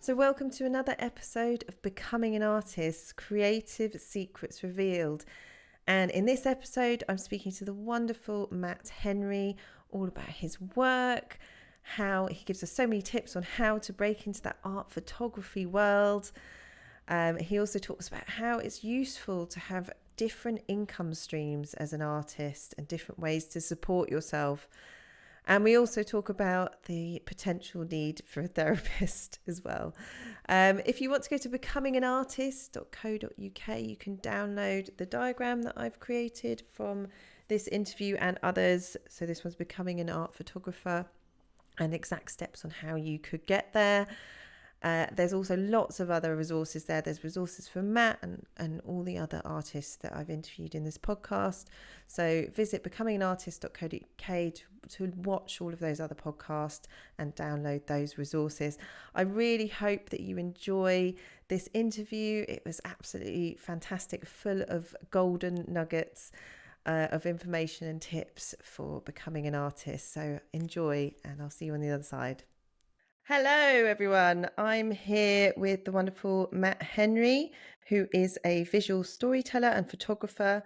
So, welcome to another episode of Becoming an Artist, Creative Secrets Revealed. And in this episode, I'm speaking to the wonderful Matt Henry all about his work, how he gives us so many tips on how to break into that art photography world. He also talks about how it's useful to have different income streams as an artist and different ways to support yourself. And we also talk about the potential need for a therapist as well. If you want to go to becominganartist.co.uk, you can download the diagram that I've created from this interview and others. So this one's Becoming an Art Photographer and exact steps on how you could get there. There's also lots of other resources there. There's resources for Matt and all the other artists that I've interviewed in this podcast. So visit becominganartist.co.uk to watch all of those other podcasts and download those resources. I really hope that you enjoy this interview. It was absolutely fantastic, full of golden nuggets of information and tips for becoming an artist. So enjoy, and I'll see you on the other side. Hello, everyone. I'm here with the wonderful Matt Henry, who is a visual storyteller and photographer,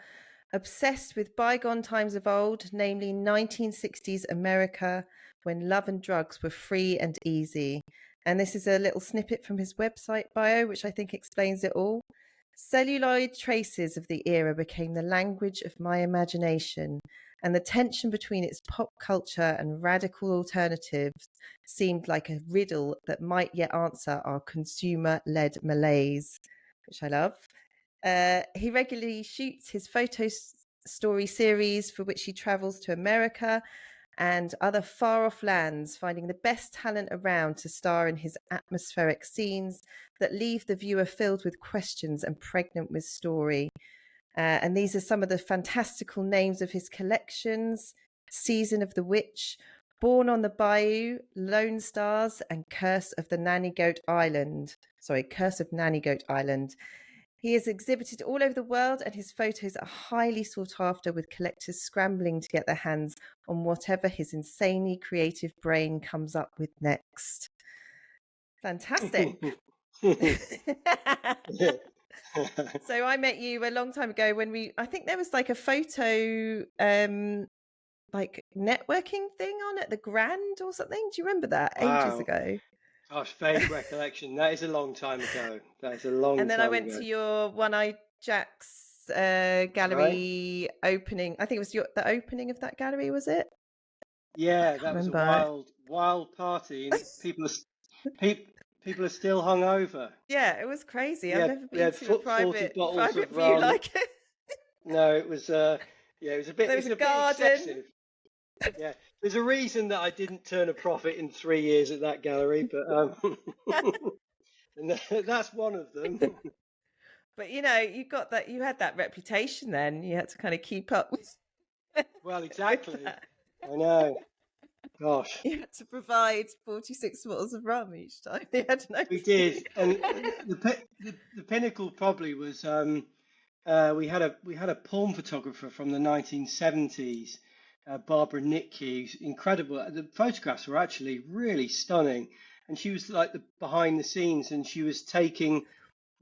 obsessed with bygone times of old, namely 1960s America, when love and drugs were free and easy. And this is a little snippet from his website bio, which I think explains it all. Celluloid traces of the era became the language of my imagination, and the tension between its pop culture and radical alternatives seemed like a riddle that might yet answer our consumer-led malaise, which I love. He regularly shoots his photo story series, for which he travels to America and other far-off lands, finding the best talent around to star in his atmospheric scenes that leave the viewer filled with questions and pregnant with story. And these are some of the fantastical names of his collections: Season of the Witch, Born on the Bayou, Lone Stars, and Curse of Nanny Goat Island. He is exhibited all over the world, and his photos are highly sought after, with collectors scrambling to get their hands on whatever his insanely creative brain comes up with next. Fantastic. So I met you a long time ago when I think there was like a photo like networking thing on at the Grand or something. Do you remember that? Wow. Ages ago. Gosh, vague recollection. That is a long time ago. That is a long time ago. And then I went to your One-Eyed Jack's gallery opening. I think it was the opening of that gallery, was it? Yeah, that was a wild party. And people are still hungover. Yeah, it was crazy. I've never been to a private view like it. No, it was it was a bit. There was a garden. Bit excessive. Yeah, there's a reason that I didn't turn a profit in 3 years at that gallery, but and that's one of them. But you had that reputation then. You had to kind of keep up with. Well, exactly. I know. Gosh. You had to provide 46 bottles of rum each time. You had to know. We did, and the pinnacle probably was we had a porn photographer from the 1970s, Barbara Nitke, incredible. The photographs were actually really stunning, and she was like the behind the scenes, and she was taking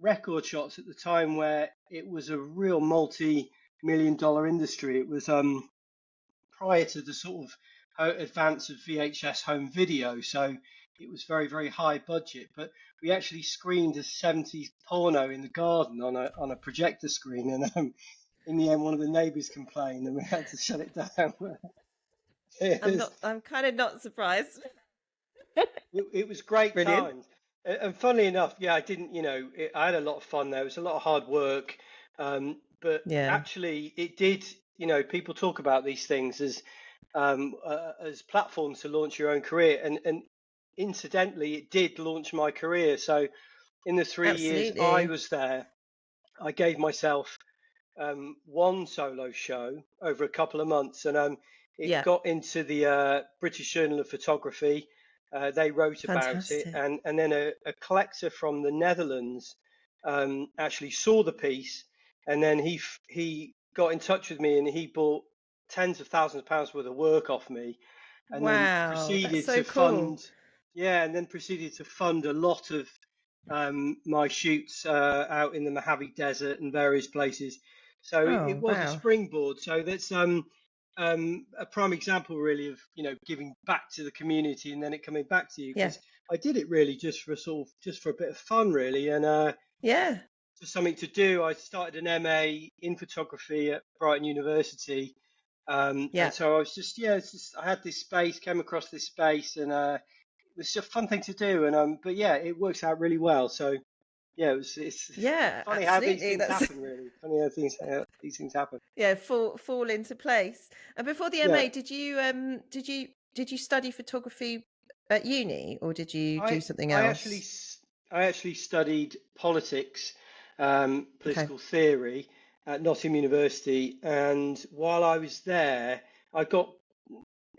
record shots at the time where it was a real multi-million-dollar industry. It was prior to the sort of advance of VHS home video, so it was very, very high budget. But we actually screened a 70s porno in the garden on a projector screen, and in the end, one of the neighbours complained, and we had to shut it down. I'm kind of not surprised. It was great. Brilliant. Times, and funnily enough, I didn't. I had a lot of fun there. It was a lot of hard work, but actually, it did. People talk about these things as platforms to launch your own career, and incidentally, it did launch my career. So, in the 3 years I was there, I gave myself one solo show over a couple of months, and it got into the British Journal of Photography. They wrote about it, and then a collector from the Netherlands actually saw the piece, and then he got in touch with me, and he bought tens of thousands of pounds worth of work off me, and then proceeded to fund yeah, and then proceeded to fund a lot of my shoots out in the Mojave Desert and various places. So it Oh, was a wow. springboard. So that's a prime example, really, of giving back to the community and then it coming back to you. Yeah. Because I did it really just for a bit of fun, really, and Yeah. just something to do. I started an MA in photography at Brighton University, and Yeah. so I was just I had this space, came across this space, and it was just a fun thing to do. And but yeah, it works out really well. So yeah, it's Yeah, funny how these absolutely. things That's happen. Really funny how these things happen. yeah, fall into place. And before the Yeah, MA, did you study photography at uni, or did you do I something I actually else? I actually studied politics, Okay. political theory at Nottingham University, and while I was there, I got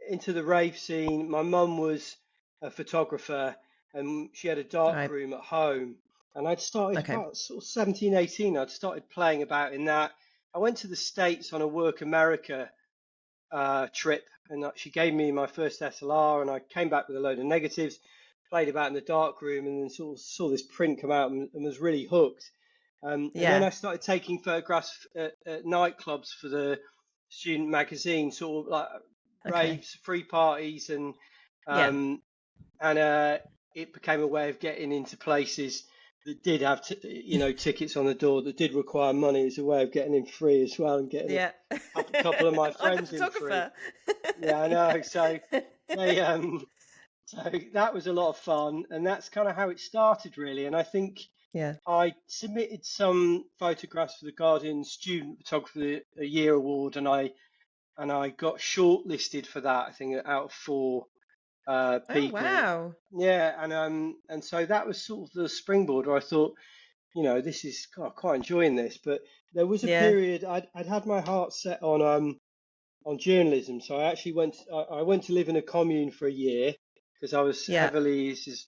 into the rave scene. My mum was a photographer and she had a dark Right. room at home. And I'd started Okay. about sort of 17, 18. I'd started playing about in that. I went to the States on a Work America trip, and she gave me my first SLR, and I came back with a load of negatives, played about in the dark room, and then sort of saw this print come out and was really hooked. And then Yeah. I started taking photographs at nightclubs for the student magazine, sort of like Okay. raves, free parties, Yeah. um, and it became a way of getting into places that did have tickets on the door that did require money as a way of getting in free as well and getting a Yeah. couple of my I'm the friends in free. photographer. Yeah, I know. So they so that was a lot of fun, and that's kind of how it started really. And I think Yeah. I submitted some photographs for the Guardian Student Photographer of the Year award, and I got shortlisted for that. I think out of four Oh, people. wow. Yeah, and so that was sort of the springboard where I thought, this is God, quite enjoying this. But there was a Yeah. period I'd had my heart set on journalism, so I went to live in a commune for a year because I was Yeah. heavily this is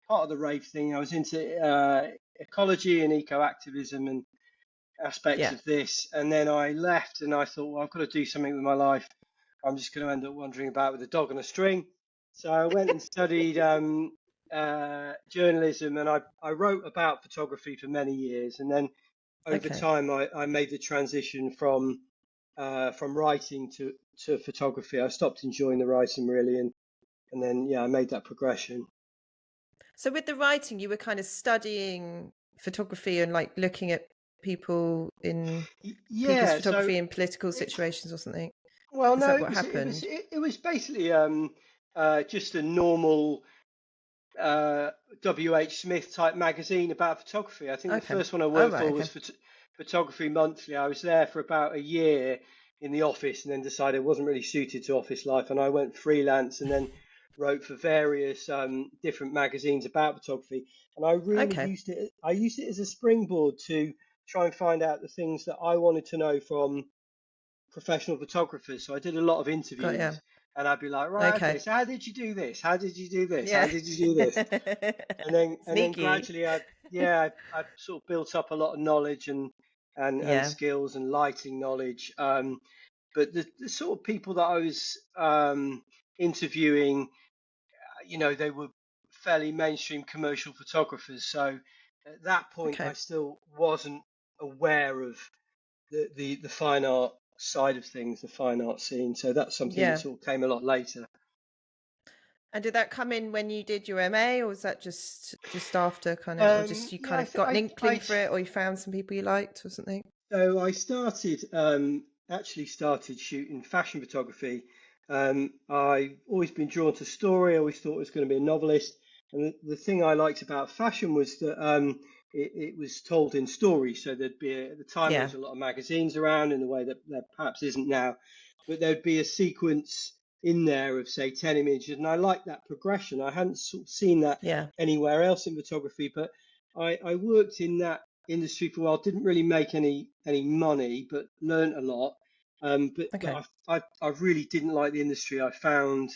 part of the rave thing. I was into ecology and eco activism and aspects Yeah. of this, and then I left and I thought, well, I've got to do something with my life. I'm just going to end up wandering about with a dog on a string. So I went and studied journalism, and I wrote about photography for many years, and then over Okay. time I made the transition from writing to photography. I stopped enjoying the writing really, and then yeah, I made that progression. So with the writing, you were kind of studying photography and like looking at people in people's Yeah, so photography in political it, situations or something. well, Is no, that what happened? it was basically just a normal W.H. Smith type magazine about photography. I think the Okay. first one I Oh, worked right. for Okay. was Photography Monthly. I was there for about a year in the office and then decided I wasn't really suited to office life. And I went freelance and then wrote for various different magazines about photography. And I really Okay. I used it as a springboard to try and find out the things that I wanted to know from professional photographers. So I did a lot of Got interviews yeah. and I'd be like, right, okay, Okay. so how did you do this? How did you do this? How Yeah. did you do this? And then Sneaky. gradually I sort of built up a lot of knowledge and Yeah. skills and lighting knowledge. But the sort of people that I was interviewing, they were fairly mainstream commercial photographers. So at that point, I Okay. still wasn't aware of the fine art side of things, the fine art scene. So that's something that Yeah. sort of came a lot later. And did that come in when you did your MA, or was that just after kind of, or just you Yeah, kind of got an inkling for it, or you found some people you liked or something? so I started actually started shooting fashion photography. I've always been drawn to story. I always thought I was going to be a novelist. And the thing I liked about fashion was that it was told in stories. So there'd be at the time there Yeah. was a lot of magazines around in the way that there perhaps isn't now, but there'd be a sequence in there of say 10 images, and I liked that progression. I hadn't sort of seen that Yeah. anywhere else in photography, but I worked in that industry for a while. Didn't really make any money, but learned a lot. But Okay. I really didn't like the industry. I found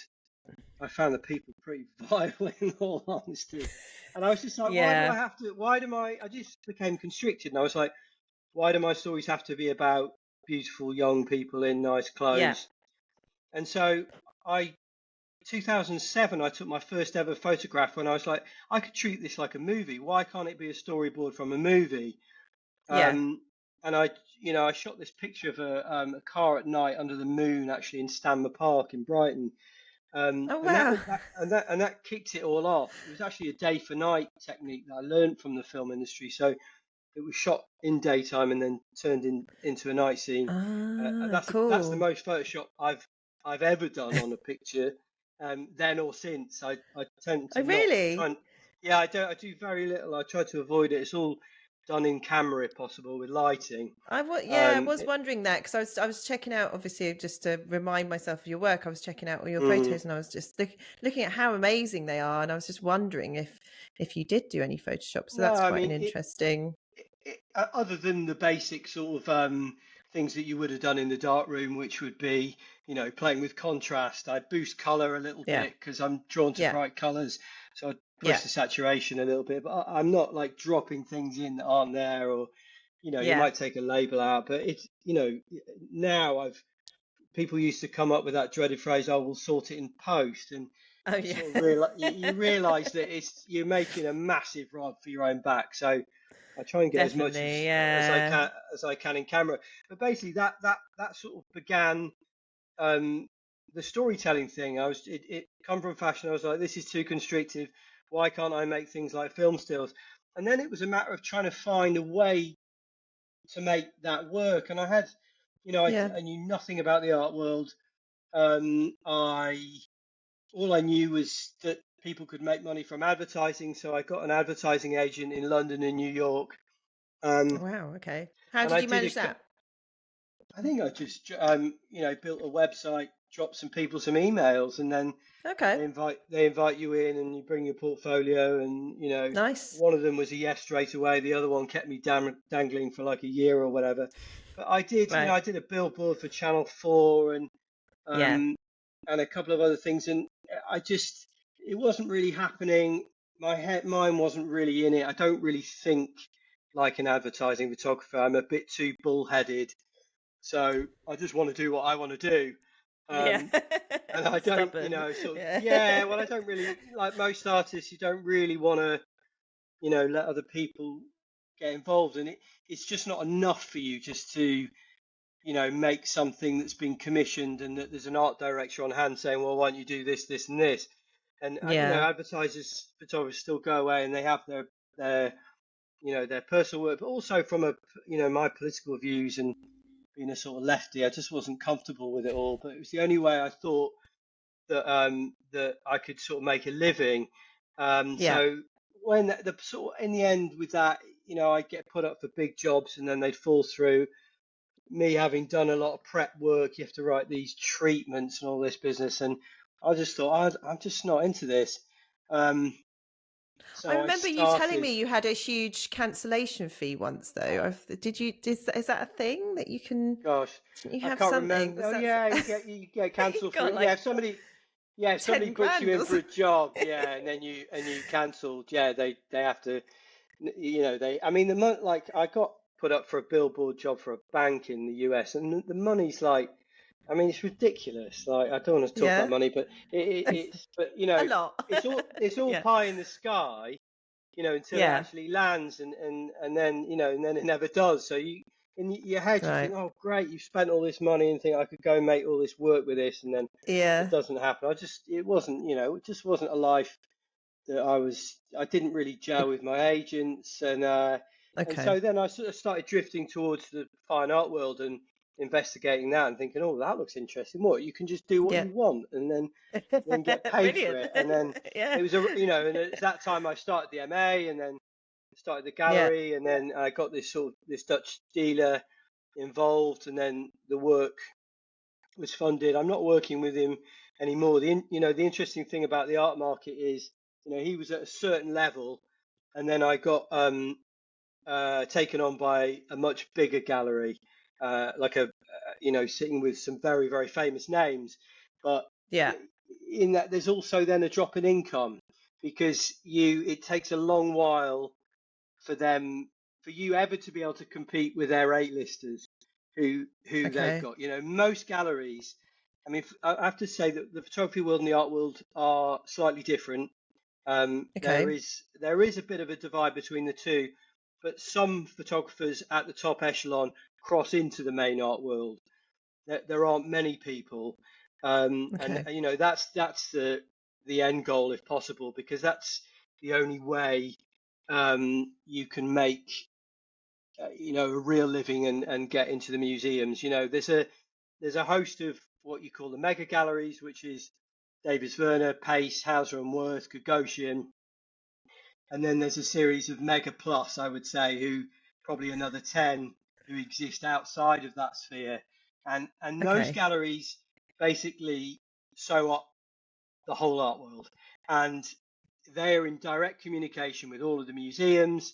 the people pretty vile, in all honesty. And I was just like, why do I Yeah. have to? Why do my? I just became constricted, and I was like, why do my stories have to be about beautiful young people in nice Yeah. clothes? And so I 2007, I took my first ever photograph when I was like, I could treat this like a movie. Why can't it be a storyboard from a movie? Yeah. Um, and I shot this picture of a car at night under the moon, actually in Stanmer Park in Brighton. Oh And that wow. was that kicked it all off. It was actually a day for night technique that I learned from the film industry. So it was shot in daytime and then turned into a night scene. Ah, That's the cool. most Photoshop I've ever done on a picture, then or since. I tend Oh to not try really? and yeah, I do very little. I try to avoid it. It's all done in camera if possible with lighting. I Um, was it, wondering that because I was checking out, obviously, just to remind myself of your work. I was checking out all your mm, photos, and I was just looking at how amazing they are, and I was just wondering if you did do any Photoshop. So no, that's I quite an mean interesting. other than the basic sort of things that you would have done in the dark room, which would be, playing with contrast. I boost color a little Yeah, bit because I'm drawn to yeah, bright colors, so I yeah, push the saturation a little bit. But I'm not like dropping things in that aren't there, or you yeah. might take a label out. But it's now I've people used to come up with that dreaded phrase, "I will sort it in post," and Oh you yeah, sort of realize you realize that you're making a massive rod for your own back. So I try and get as much definitely. as I Yeah, can in camera. But basically, that sort of began um, the storytelling thing. It come from fashion. I was like, this is too constrictive. Why can't I make things like film stills? And then it was a matter of trying to find a way to make that work. And I had, yeah. I knew nothing about the art world. I All I knew was that people could make money from advertising, so I got an advertising agent in London and New York. Um, Wow. Okay. How and did I you did manage that? I think I just built a website, dropped some people some emails, and then Okay. they invite you in, and you bring your portfolio, and Nice. one of them was a yes straight away. The other one kept me dangling for like a year or whatever. But Right. I did a billboard for Channel 4 Yeah. um, and a couple of other things, and I just it wasn't really happening. Mine wasn't really in it. I don't really think like an advertising photographer. I'm a bit too bullheaded, so I just want to do what I want to do. Yeah. Um, and I don't, Stubborn. sort of, Yeah. yeah, well, I don't really, like most artists, you don't really want to, let other people get involved. And it's just not enough for you just to, make something that's been commissioned and that there's an art director on hand saying, well, why don't you do this, this, and this? And, Yeah. advertisers, photographers still go away and they have their personal work, but also from my political views and being a sort of lefty, I just wasn't comfortable with it all. But it was the only way I thought that I could sort of make a living. Yeah. So when the sort of in the end with that, I'd get put up for big jobs and then they'd fall through. Me having done a lot of prep work, you have to write these treatments and all this business, and I just thought I'm just not into this. Um, I so I remember you telling started. me you had a huge cancellation fee once, though. Did you? Is that a thing that you can? Gosh, Didn't you I have can't something? remember. Was Oh that? yeah, you get You cancelled for got yeah. like If somebody ten books you grand in or for a something. job, yeah, and then you cancelled, yeah, they have to, they. I mean, like I got put up for a billboard job for a bank in the US, and the money's like, I mean, it's ridiculous. Like I don't want to talk about Yeah, money, but but a lot. it's all Yeah, pie in the sky, until it yeah, actually lands, and then and then it never does. So in your head you think, right. oh great, you've spent all this money, and think I could go and make all this work with this, and then it Yeah. doesn't happen. It wasn't, it just wasn't a life that I didn't really gel It, with my agents, and okay. so then I sort of started drifting towards the fine art world and investigating that and thinking, oh, that looks interesting. What, you can just do what Yeah. you want and then get paid for Brilliant. it. And then Yeah. it was and it's that time I started the MA and then started the Yeah. gallery, and then I got this Dutch dealer involved, and then the work was funded. I'm not working with him anymore. The interesting thing about the art market is, he was at a certain level, and then I got taken on by a much bigger gallery, like sitting with some very, very famous names. But Yeah. in that, there's also then a drop in income because it takes a long while for them for you ever to be able to compete with their A-listers who they've Okay. got. Most galleries, I mean, I have to say that the photography world and the art world are slightly different. There Okay. is a bit of a divide between the two, but some photographers at the top echelon cross into the main art world. There aren't many people, and Okay. you know that's the end goal if possible, because that's the only way you can make you know a real living and get into the museums. You know, there's a host of what you call the mega galleries, which is Davis Werner, Pace, Hauser and Wirth, Gagosian, and then there's a series of mega plus, I would say, who probably another 10 who exist outside of that sphere, and those Okay. galleries basically sew up the whole art world, and they are in direct communication with all of the museums,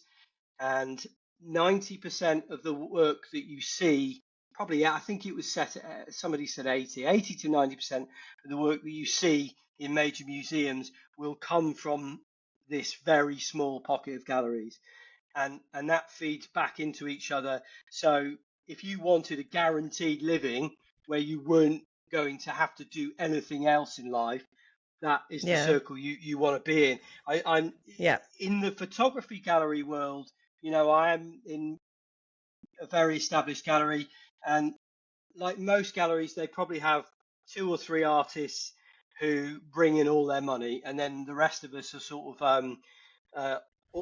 and 90% of the work that you see, probably, I think it was set at, somebody said 80 to 90% of the work that you see in major museums will come from this very small pocket of galleries, and that feeds back into each other. So if you wanted a guaranteed living where you weren't going to have to do anything else in life, that is the Yeah. circle you want to be in. I'm Yeah. in the photography gallery world. You know, I am in a very established gallery, and like most galleries, they probably have two or three artists who bring in all their money, and then the rest of us are sort of uh,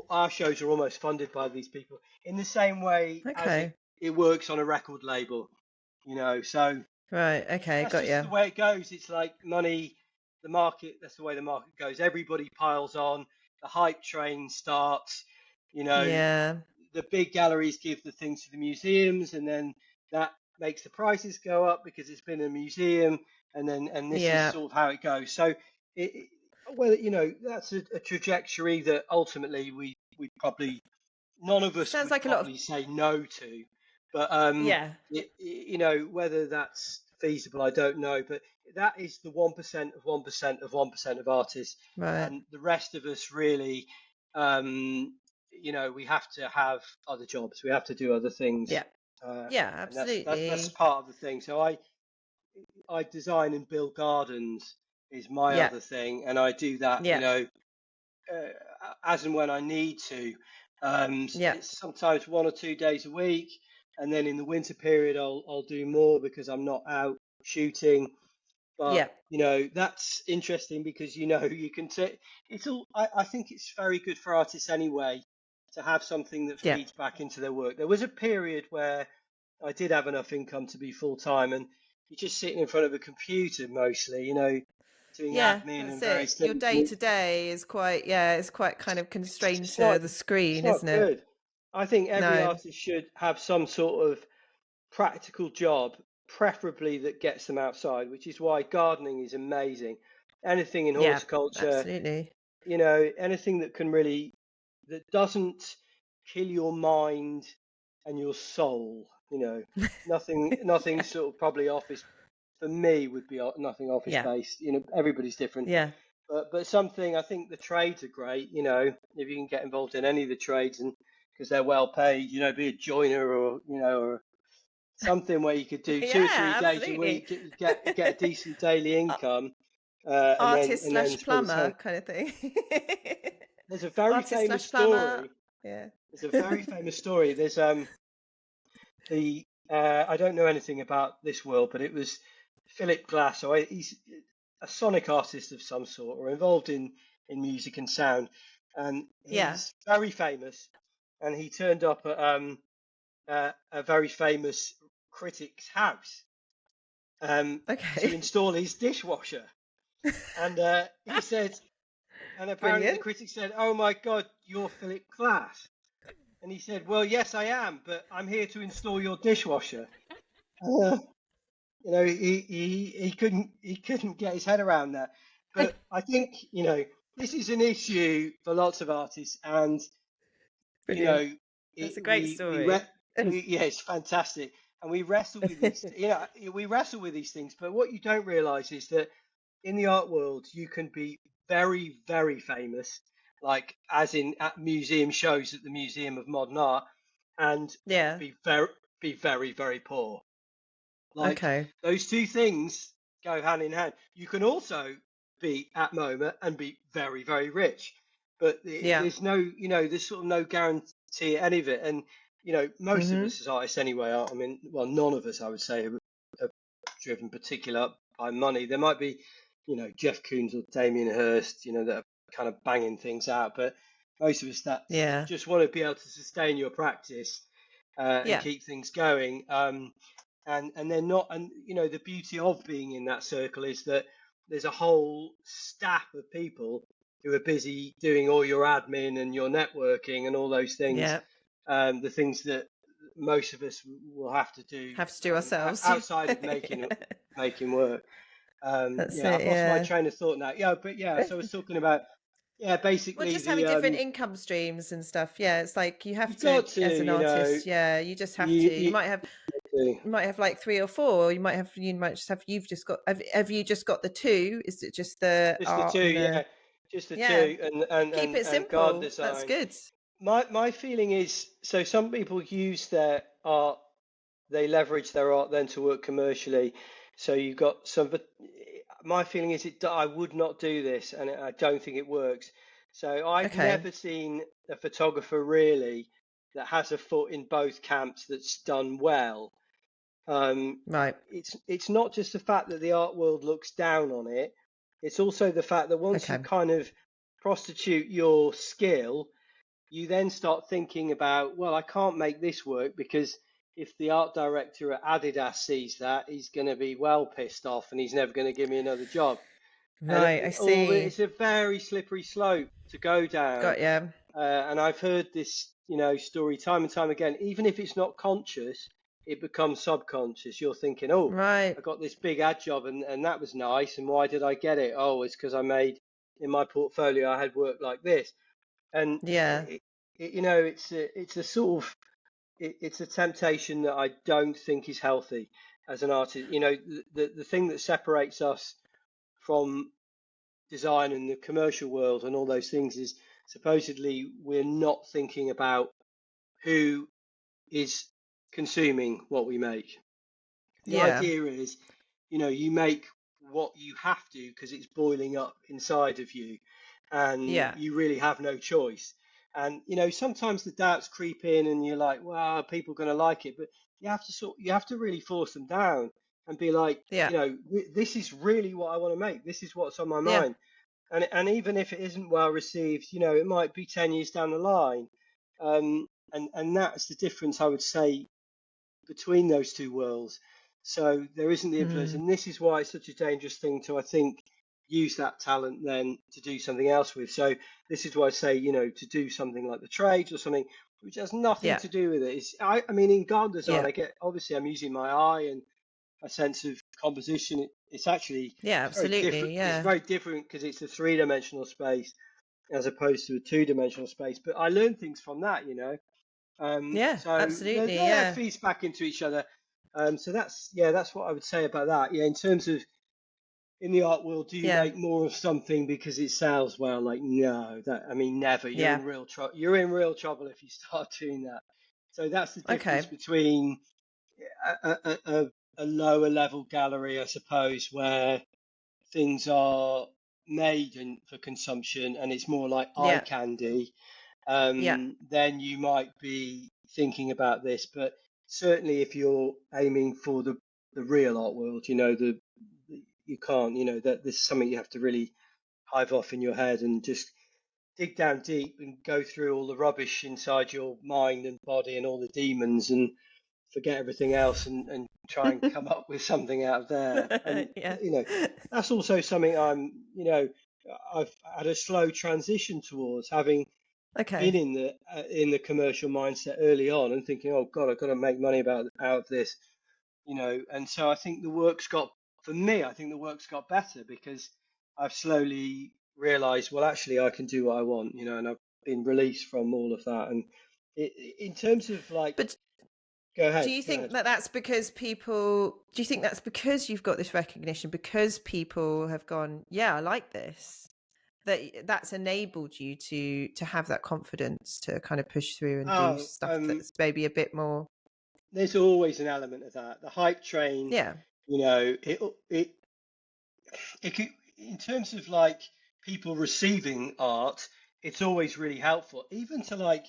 our shows are almost funded by these people in the same way as Okay. it works on a record label. You know, so Right. Okay. that's Got just you. the way it goes. It's like money, the market, that's the way the market goes. Everybody piles on, the hype train starts, you know, Yeah. the big galleries give the things to the museums, and then that makes the prices go up because it's been a museum, and this is Yeah. sort of how it goes. So, it, well, you know, that's a trajectory that ultimately we probably none of us Sounds would like a lot of probably say no to, but yeah. you know whether that's feasible, I don't know. But that is the 1% of 1% of 1% of artists, Right. and the rest of us really, you know, we have to have other jobs, we have to do other things, Yeah. Yeah. and that's Absolutely. part of the thing. So I design and build gardens is my Yeah. other thing, and I do that, you Yeah. know, uh, as and when I need to. Yeah. It's sometimes 1 or 2 days a week, and then in the winter period I'll do more because I'm not out shooting. But Yeah. you know that's interesting because you know you can take it's all. I think it's very good for artists anyway to have something that Yeah. feeds back into their work. There was a period where I did have enough income to be full time, and you're just sitting in front of a computer mostly, you know, doing Yeah, admin that's and it. various Your things. day to day is quite, yeah, it's quite kind of constrained It's to not the it's screen, not isn't it? good. I think every No. artist should have some sort of practical job, preferably that gets them outside, which is why gardening is amazing. Anything in Yeah, horticulture, absolutely. you know, anything that can really that doesn't kill your mind and your soul, you know. Nothing sort of probably office for me would be nothing office Yeah. based. You know, everybody's different. Yeah. But something I think the trades are great. You know, if you can get involved in any of the trades and because they're well paid, you know, be a joiner or you know or something where you could do two or three Yeah, days a absolutely. week, get a decent daily Ar- income, Artist and then slash spend the time. plumber kind of thing. There's a very Artist famous slash plumber. story. Yeah. There's a very famous story. There's the I don't know anything about this world, but it was Philip Glass. So he's a sonic artist of some sort, or involved in music and sound, and Yeah. he's very famous. And he turned up at a very famous critic's house to Okay. install his dishwasher, and he said, and apparently the Brilliant. critic said, "Oh my God, you're Philip Glass." And he said, "Well, yes, I am, but I'm here to install your dishwasher." Uh, you know, he couldn't get his head around that. But I think you know this is an issue for lots of artists, and you Brilliant. know, That's a it, great story. we yeah, it's fantastic, and we wrestle with these. You know, we wrestle with these things. But what you don't realise is that in the art world, you can be very, very famous, like as in at museum shows at the Museum of Modern Art, and Yeah. be very, very poor. Like Okay. those two things go hand in hand. You can also be at MoMA and be very, very rich, but Yeah. there's no, there's sort of no guarantee at any of it. And most of Mm-hmm. us as artists anyway, I mean, well, none of us, I would say, are driven particular by money. There might be, Jeff Koons or Damien Hirst, that are kind of banging things out, but most of us that Yeah. just want to be able to sustain your practice and Yeah. keep things going. And they're not, and the beauty of being in that circle is that there's a whole staff of people who are busy doing all your admin and your networking and all those things, Yeah. the things that most of us will have to do Have to do ourselves. outside of making work. That's Yeah, it. I've lost my Yeah. train of thought now. Yeah, but yeah, so I was talking about, yeah, Well, basically just having different the income streams and stuff. Yeah, it's like you have you've to, got to, as an artist. Yeah, you just have you, to. you, You might have like 3 or 4. Or you might just have. You've just got. Have you just got the 2? Is it just the just the art two, and the? yeah, just the Yeah, two, and keep it and garden simple. That's design. good. My feeling is, so some people use their art, they leverage their art then to work commercially. So you've got some, but my feeling is I would not do this, and I don't think it works. So I've Okay. never seen a photographer really that has a foot in both camps that's done well. Um, Right. it's not just the fact that the art world looks down on it. It's also the fact that once you Okay. kind of prostitute your skill, you then start thinking about, well, I can't make this work because if the art director at Adidas sees that, he's going to be well pissed off and he's never going to give me another job. And Right. I see. it's a very slippery slope to go down. Got you. And I've heard this, story time and time again. Even if it's not conscious, it becomes subconscious. You're thinking, oh, Right. I got this big ad job and that was nice. And why did I get it? Oh, it's because I made in my portfolio, I had work like this. And Yeah. it's a sort of it's a temptation that I don't think is healthy as an artist. The thing that separates us from design and the commercial world and all those things is supposedly we're not thinking about who is consuming what we make. The Yeah. idea is, you make what you have to because it's boiling up inside of you and Yeah. you really have no choice. And, sometimes the doubts creep in and you're like, well, are people going to like it? But you have to really force them down and be like, Yeah. this is really what I want to make. This is what's on my Yeah. mind. And even if it isn't well received, it might be 10 years down the line. And that's the difference, I would say, between those two worlds. So there isn't the influence, Mm. and this is why it's such a dangerous thing to, I think, use that talent then to do something else with. So this is why I say, to do something like the trades or something which has nothing Yeah. to do with it. I mean, in garden design, Yeah. I get obviously I'm using my eye and a sense of composition. It's actually Yeah. it's very different. Absolutely. It's Yeah. very different because it's a three-dimensional space as opposed to a two-dimensional space. But I learn things from that, Yeah. so Absolutely. yeah, it Yeah. feeds back into each other. So that's what I would say about that. Yeah, in terms of in the art world, do you Yeah. make more of something because it sells well? Like, no, I mean, never. You're Yeah. in real trouble. You're in real trouble if you start doing that. So that's the difference Okay. between a lower level gallery, I suppose, where things are made for consumption and it's more like eye Yeah. candy, Yeah. then you might be thinking about this. But certainly, if you're aiming for the real art world, you can't, that this is something you have to really hive off in your head and just dig down deep and go through all the rubbish inside your mind and body and all the demons and forget everything else and try and come up with something out of there. And Yeah. that's also something I've had a slow transition towards, having been Okay. in the commercial mindset early on and thinking, oh God, I've got to make money out of this, And so I think for me, I think the work's got better because I've slowly realised, well, actually, I can do what I want, and I've been released from all of that. And in terms of like, But go do ahead, you go think ahead. that do you think that's because you've got this recognition, because people have gone, yeah, I like this, that's enabled you to have that confidence to kind of push through and do Oh, stuff that's maybe a bit more? there's always an element of that. The hype train, Yeah. you know, it it could, in terms of like people receiving art, it's always really helpful. Even to like,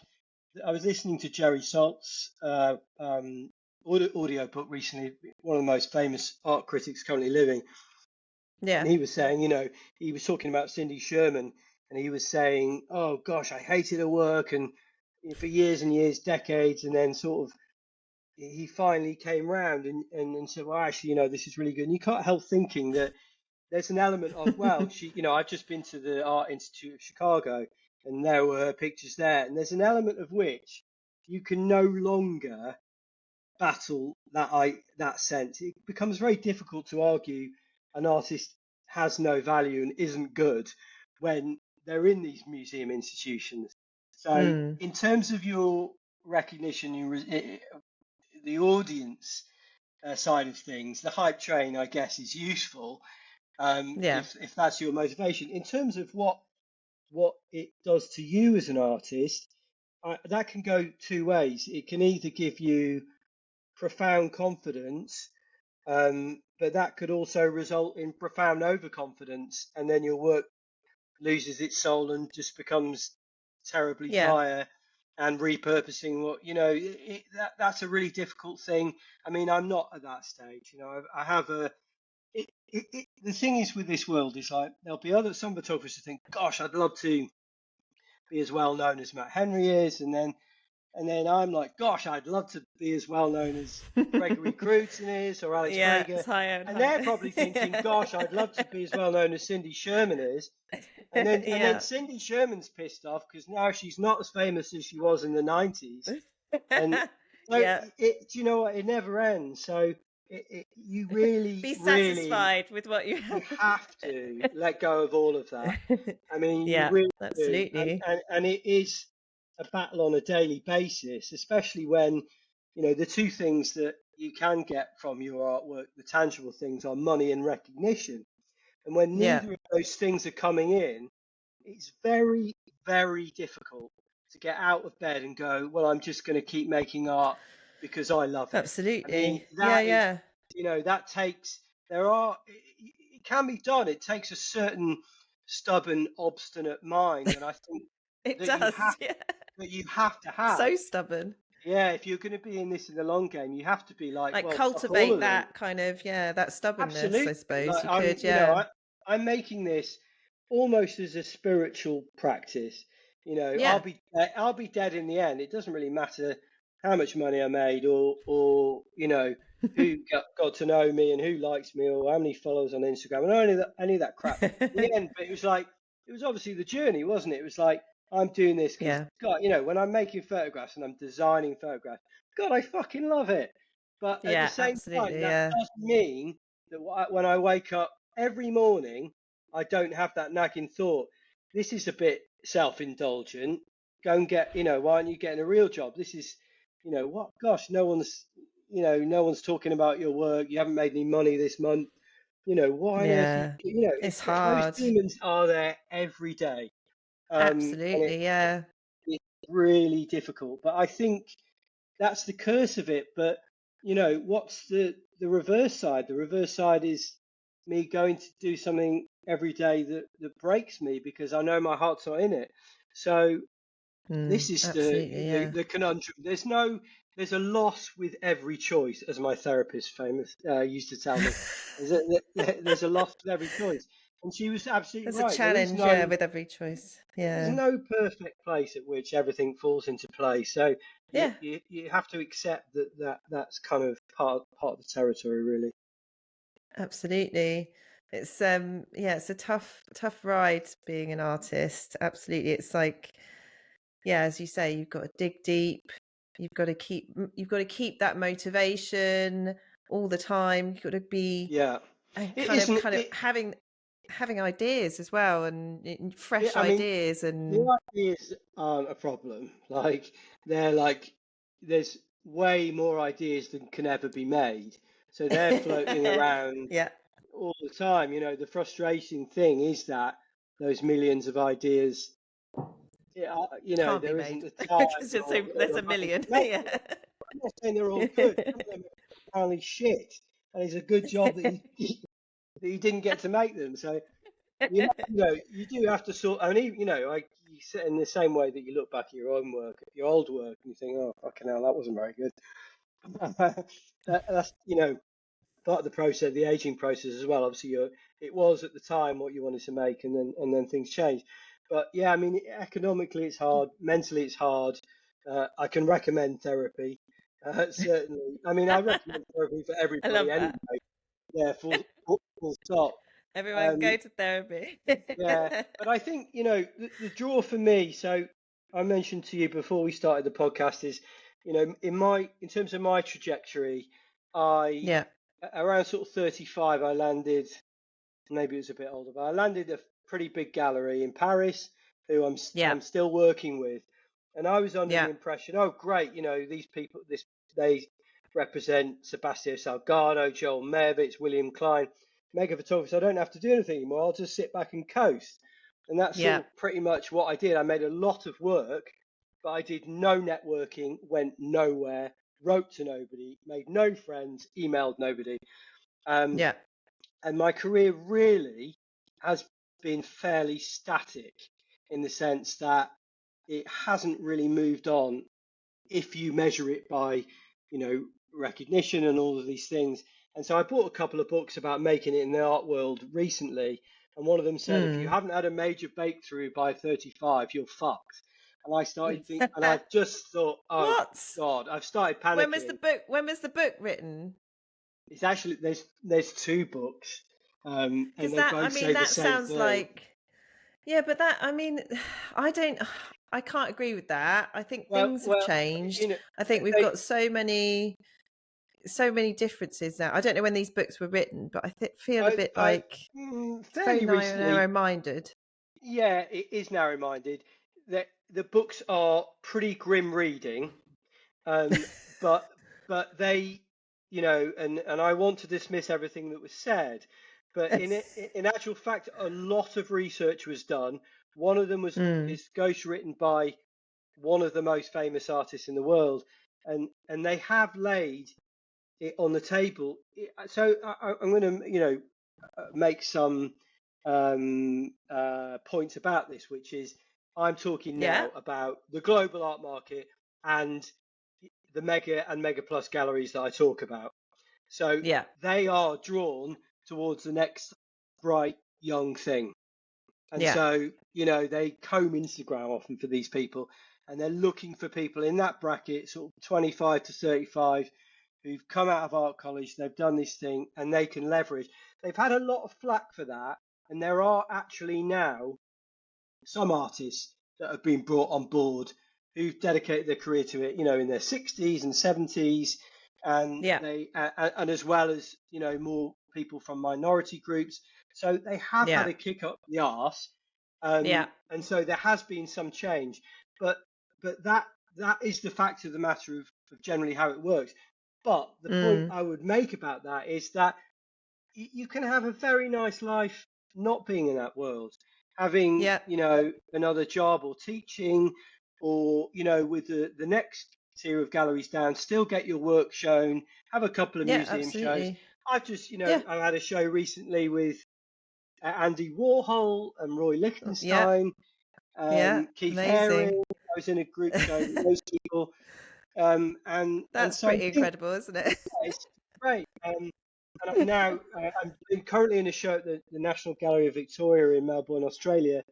I was listening to Jerry Salt's audio book recently, one of the most famous art critics currently living, and Yeah. he was saying, he was talking about Cindy Sherman, and he was saying, "Oh gosh, I hated her work, and for years and years, decades, and then sort of he finally came round and said, well, actually, this is really good." And you can't help thinking that there's an element of, well, I've just been to the Art Institute of Chicago, and there were her pictures there, and there's an element of which you can no longer battle that sense. It becomes very difficult to argue an artist has no value and isn't good when they're in these museum institutions. So, Mm. in terms of your recognition, the audience side of things, the hype train, I guess, is useful Yeah. if that's your motivation. In terms of what it does to you as an artist, that can go two ways. It can either give you profound confidence, but that could also result in profound overconfidence, and then your work loses its soul and just becomes terribly Yeah. dire. And repurposing that's a really difficult thing. I mean, I'm not at that stage. I have the thing is with this world is like there'll be some photographers who think, gosh, I'd love to be as well known as Matt Henry is, and then I'm like, gosh, I'd love to be as well known as Gregory Crutzen is or Alex Yeah. Prager. It's high on And high. they're probably thinking, gosh, I'd love to be as well known as Cindy Sherman is. And then Cindy Sherman's pissed off because now she's not as famous as she was in the 90s. And so Yeah. do you know what? It never ends. So you really, Be really, satisfied with what you you have. have to let go of all of that. I mean, you Yeah, really do. absolutely. And it is a battle on a daily basis, especially when, the two things that you can get from your artwork, the tangible things, are money and recognition. And when Yeah, neither of those things are coming in, it's very, very difficult to get out of bed and go, well, I'm just going to keep making art because I love it. I mean, absolutely. Yeah, that is, yeah. that takes, it can be done. It takes a certain stubborn, obstinate mind. And I think It that you does. have, Yeah. that you have to have. So stubborn. Yeah, if you're going to be in this in the long game, you have to be like, Like well, fuck all cultivate of them. that kind of, yeah, that stubbornness, I Absolutely. suppose Like you could, yeah. I'm making this almost as a spiritual practice. Yeah. I'll be dead in the end. It doesn't really matter how much money I made or who got to know me and who likes me or how many followers on Instagram and any of that crap. In the end, but it was obviously the journey, wasn't it? It was like I'm doing this because Yeah. God, when I'm making photographs and I'm designing photographs, God, I fucking love it. But at the Yeah, same time, absolutely. that Yeah. doesn't mean that when I wake up every morning, I don't have that nagging thought. This is a bit self-indulgent. Go and get, why aren't you getting a real job? This is, what? Gosh, no one's talking about your work. You haven't made any money this month. Why on earth? Yeah. It's Those hard. demons are there every day, and Absolutely. Yeah. it's really difficult. But I think that's the curse of it. But what's the reverse side? The reverse side is me going to do something every day that breaks me because I know my heart's not in it. So this is Absolutely. Yeah. the conundrum. There's a loss with every choice, as my therapist used to tell me. There's a loss with every choice, and she was absolutely There's a right. challenge, yeah, with every choice. There's Yeah. no perfect place at which everything falls into place. So Yeah. you have to accept that's kind of part of the territory, really. Absolutely. It's yeah, it's a tough ride being an artist. Absolutely. It's like, yeah, as you say, you've got to dig deep. You've got to keep that motivation all the time. You've got to be Yeah, and it kind isn't of it. having ideas as well and fresh I mean, ideas and the ideas aren't a problem. Like they're like there's way more ideas than can ever be made, so they're floating around yeah, all the time. The frustrating thing is that those millions of ideas, can't be there made isn't the time because or there's the a money million. to make them. Yeah. I'm not saying they're all good. Some of them are apparently shit, and it's a good job that you that you didn't get to make them. So you do have to sort. I mean, like you sit in the same way that you look back at your own work, your old work, and you think, oh, fucking hell, that wasn't very good. That's part of the process, the aging process as well. Obviously, it was at the time what you wanted to make, and then things change. But yeah, I mean, economically it's hard, mentally it's hard. I can recommend therapy, certainly. I mean, I recommend therapy for I everybody love anyway. that. Yeah, full stop. Everyone Um, go to therapy. yeah, but I think the draw for me. So I mentioned to you before we started the podcast is, in terms of my trajectory, I Yeah, around sort of 35, I landed. Maybe it was a bit older, but I landed a pretty big gallery in Paris, who yeah, I'm still working with, and I was under the yeah, impression, oh great, these people, they represent Sebastião Salgado, Joel Mevitz, William Klein, mega photographers. I don't have to do anything anymore. I'll just sit back and coast, and that's sort yeah, of pretty much what I did. I made a lot of work, but I did no networking, went nowhere, wrote to nobody, made no friends, emailed nobody. Um, yeah. and my career really has been fairly static in the sense that it hasn't really moved on if you measure it by, recognition and all of these things. And so I bought a couple of books about making it in the art world recently, and one of them said, if you Mm. haven't had a major breakthrough by 35, you're fucked. And I started thinking, and I just thought, oh What? God, I've started When was the panicking. book? When was the book written? It's actually there's two books, and Because they that, I both mean, say the that same sounds thing. like, yeah, but that, I mean, I don't, I can't agree with that. I think things have Well, changed. you know, I think we've they, got so many differences now. I don't know when these books were written, but I feel a bit like it's very fairly recently, narrow-minded. yeah, it is narrow-minded. The books are pretty grim reading, um, but they, and I want to dismiss everything that was said, but in actual fact, a lot of research was done. One of them Mm. is ghostwritten by one of the most famous artists in the world, and they have laid it on the table. So I'm going to, make some points about this, which is I'm talking Yeah, now about the global art market and the mega and mega plus galleries that I talk about. So yeah, they are drawn towards the next bright young thing. And yeah, so, they comb Instagram often for these people, and they're looking for people in that bracket, sort of 25 to 35, who've come out of art college, they've done this thing, and they can leverage. They've had a lot of flack for that, and there are actually now some artists that have been brought on board who've dedicated their career to it, in their 60s and 70s, and yeah, and as well as more people from minority groups. So they have had yeah, a kick up the arse, yeah. and so there has been some change, but that is the fact of the matter of generally how it works. But the point Mm. I would make about that is that you can have a very nice life not being in that world, having Yeah, another job or teaching, or with the next tier of galleries down, still get your work shown, have a couple of yeah, museum shows. absolutely. I've just Yeah, I had a show recently with Andy Warhol and Roy yeah, Lichtenstein, yeah. Keith Amazing. Haring. I was in a group show with those people, and That's so I pretty think incredible, isn't it? it's great. And I'm now I'm currently in a show at the National Gallery of Victoria in Melbourne, Australia,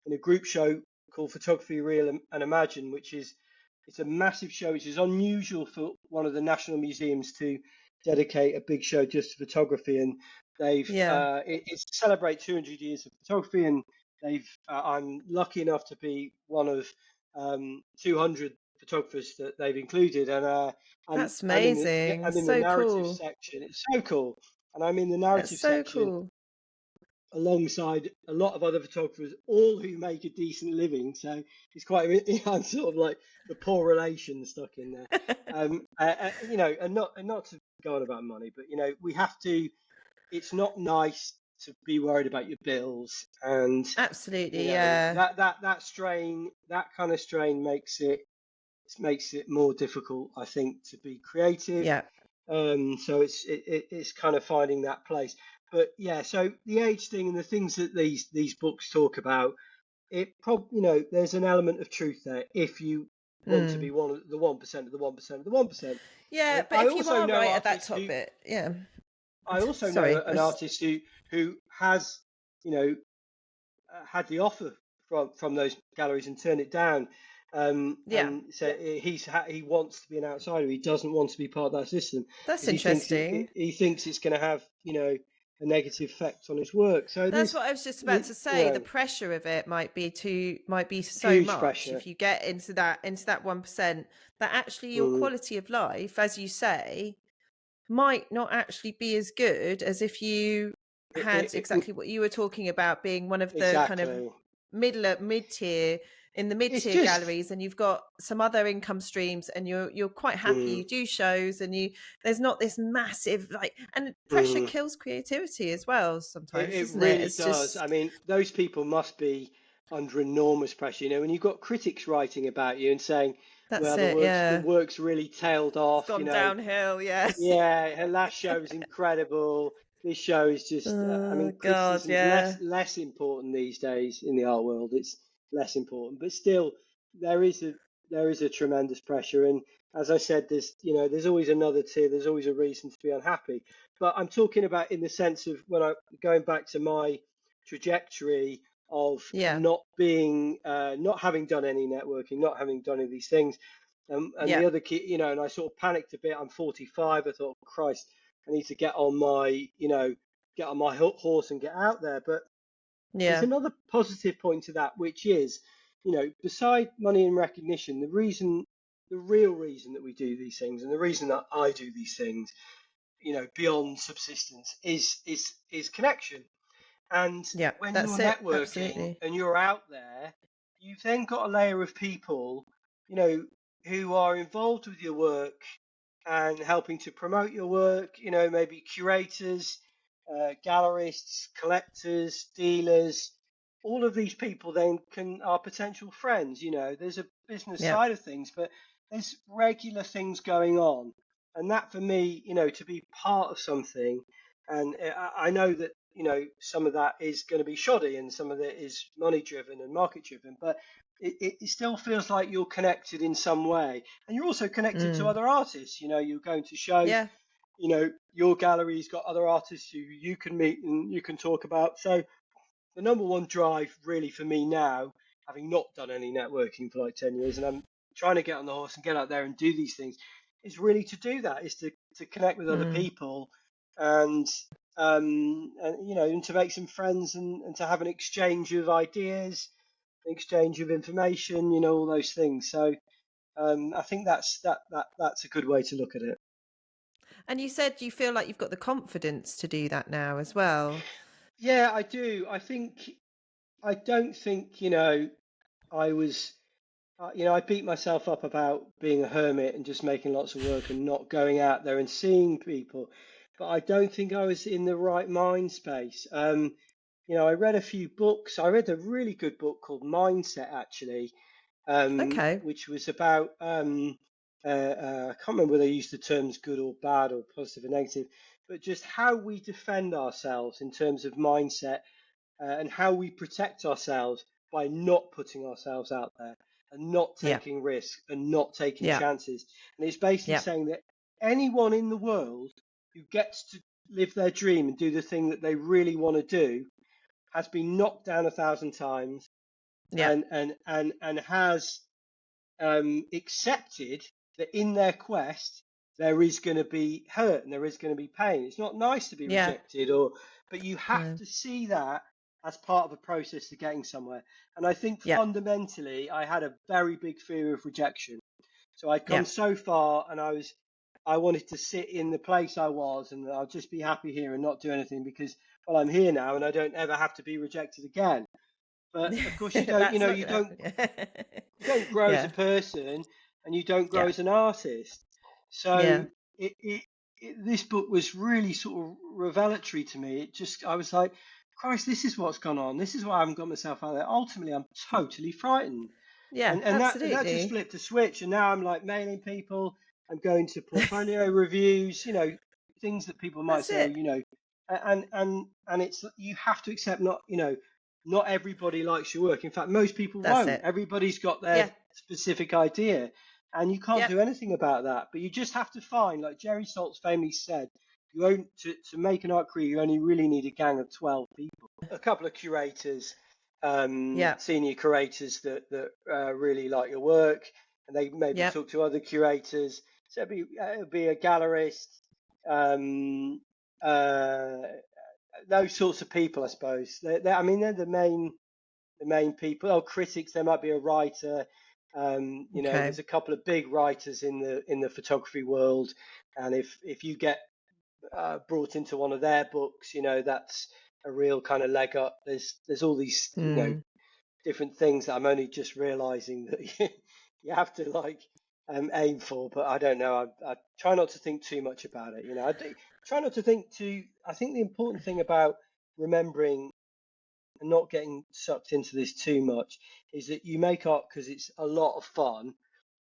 in a group show called Photography Real and Imagine, which is it's a massive show, which is unusual for one of the national museums to dedicate a big show just to photography. And they've Yeah, it's to celebrate 200 years of photography, and they've I'm lucky enough to be one of 200 photographers that they've included, and that's I'm amazing. in the So narrative cool. section. It's so cool, and I'm in the That's narrative so section cool. alongside a lot of other photographers, all who make a decent living. So it's quite, I'm sort of like the poor relation stuck in there. And not to go on about money, but we have to. It's not nice to be worried about your bills, and Absolutely, yeah. that strain, that kind of strain makes it more difficult, I think, to be creative. Yeah. So it's kind of finding that place. but yeah, so the age thing and the things that these books talk about, there's an element of truth there if you want to Mm. be one of the 1% of the 1% of the 1%. Yeah, And but if you are right at that top bit, yeah. I also know Sorry. an artist who has, you know, had the offer from those galleries and turned it down. Yeah, And so he wants to be an outsider. He doesn't want to be part of that system that's because he thinks interesting. he thinks it's going to have, a negative effect on his work. So That's what I was just about to you say. The know, pressure of it might be so huge much pressure. if you get into that 1%, that actually your Mm. quality of life, as you say, might not actually be as good as if you had exactly what you were talking about, being one of the kind of Exactly. mid-tier, in the It's mid-tier just. galleries, and you've got some other income streams, and you're quite happy, Mm, you do shows, and there's not this massive, like, and pressure mm. kills creativity as well sometimes, It doesn't it? really It's does. just, I mean, those people must be under enormous pressure. When you've got critics writing about you and saying, that's "Well, it, the yeah. work's really tailed It's off," gone downhill, yeah. Yeah, her last show is incredible. This show is just, I Oh mean, God, criticism's yeah. less important these days in the art world. It's less important, but still, there is a there is a tremendous pressure. And as I said, there's always another tier. There's always a reason to be unhappy. But I'm talking about in the sense of when I going back to my trajectory of Yeah, not having done any networking, not having done any of these things. And yeah, the other key, and I sort of panicked a bit. I'm 45. I thought, Christ, I need to get on my horse and get out there. But there's yeah, another positive point to that, which is, beside money and recognition, the real reason that we do these things, and the reason that I do these things, beyond subsistence, is connection. And yeah. when you're That's it, networking absolutely. and you're out there, you've then got a layer of people, you know, who are involved with your work and helping to promote your work, maybe curators, gallerists, collectors, dealers. All of these people then are potential friends. There's a business Yeah. side of things, but there's regular things going on. And that for me, to be part of something, and I know that some of that is going to be shoddy and some of it is money driven and market driven, but it still feels like you're connected in some way, and you're also connected to Mm. other artists. You're going to shows. Yeah. Your gallery's got other artists who you can meet and you can talk about. So the number one drive really for me now, having not done any networking for like 10 years, and I'm trying to get on the horse and get out there and do these things, is really to do that, is to connect with other Mm. people and and to make some friends and to have an exchange of ideas, exchange of information, all those things. So I think that's a good way to look at it. And you said you feel like you've got the confidence to do that now as well. Yeah, I do. I don't think, I was, I beat myself up about being a hermit and just making lots of work and not going out there and seeing people. But I don't think I was in the right mind space. I read a few books. I read a really good book called Mindset, actually, Okay. which was about, I can't remember whether they used the terms good or bad or positive or negative, but just how we defend ourselves in terms of mindset, and how we protect ourselves by not putting ourselves out there and not Yeah. taking risks and not taking Yeah. chances. And it's basically Yeah. saying that anyone in the world who gets to live their dream and do the thing that they really want to do has been knocked down 1,000 times Yeah. and has accepted that in their quest there is going to be hurt and there is going to be pain. It's not nice to be Yeah. rejected, but you have No. to see that as part of a process to getting somewhere. And I think Yeah. fundamentally, I had a very big fear of rejection. So I'd Yeah. come so far, and I wanted to sit in the place I was, and I'll just be happy here and not do anything because, well, I'm here now, and I don't ever have to be rejected again. But of course, That's not going to happen. you don't grow as a Yeah. person and you don't grow Yeah. as an artist. So Yeah. this book was really sort of revelatory to me. I was like, Christ, this is what's gone on. This is why I haven't got myself out there. Ultimately, I'm totally frightened. Yeah. And that just Absolutely. flipped a switch. And now I'm like mailing people. I'm going to portfolio reviews, things that people might That's say, oh, it. and it's, you have to accept, not everybody likes your work. In fact, most people That's won't. it. Everybody's got their Yeah. specific idea, and you can't Yep. do anything about that. But you just have to find, like Jerry Saltz famously said, you own to make an art career, you only really need a gang of 12 people, a couple of curators, Yep. senior curators that really like your work, and they maybe Yep. talk to other curators. So it'd be a gallerist, um, uh, those sorts of people, I suppose. I mean, they're the main people. Oh, critics. There might be a writer. Okay. There's a couple of big writers in the photography world, and if you get brought into one of their books, that's a real kind of leg up. There's all these Mm. different things that I'm only just realizing that you have to aim for. But I don't know. I try not to think too much about it. I do, try not to think too. I think the important thing about remembering and not getting sucked into this too much is that you make art because it's a lot of fun,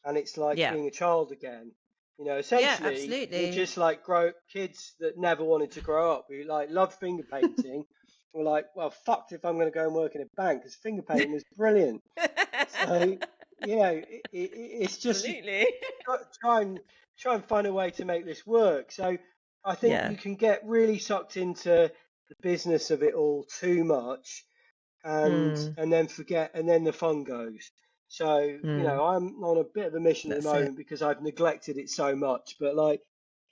and it's like Yeah. being a child again. Yeah, Essentially, we're absolutely. just like grow kids that never wanted to grow up. We loved finger painting. We're like, well, fucked if I'm going to go and work in a bank, because finger painting was brilliant. So it's just you Absolutely. try and find a way to make this work. So I think Yeah. you can get really sucked into the business of it all too much, Mm. and then forget, and then the fun goes. So Mm. I'm on a bit of a mission at the That's it. moment because I've neglected it so much. But like,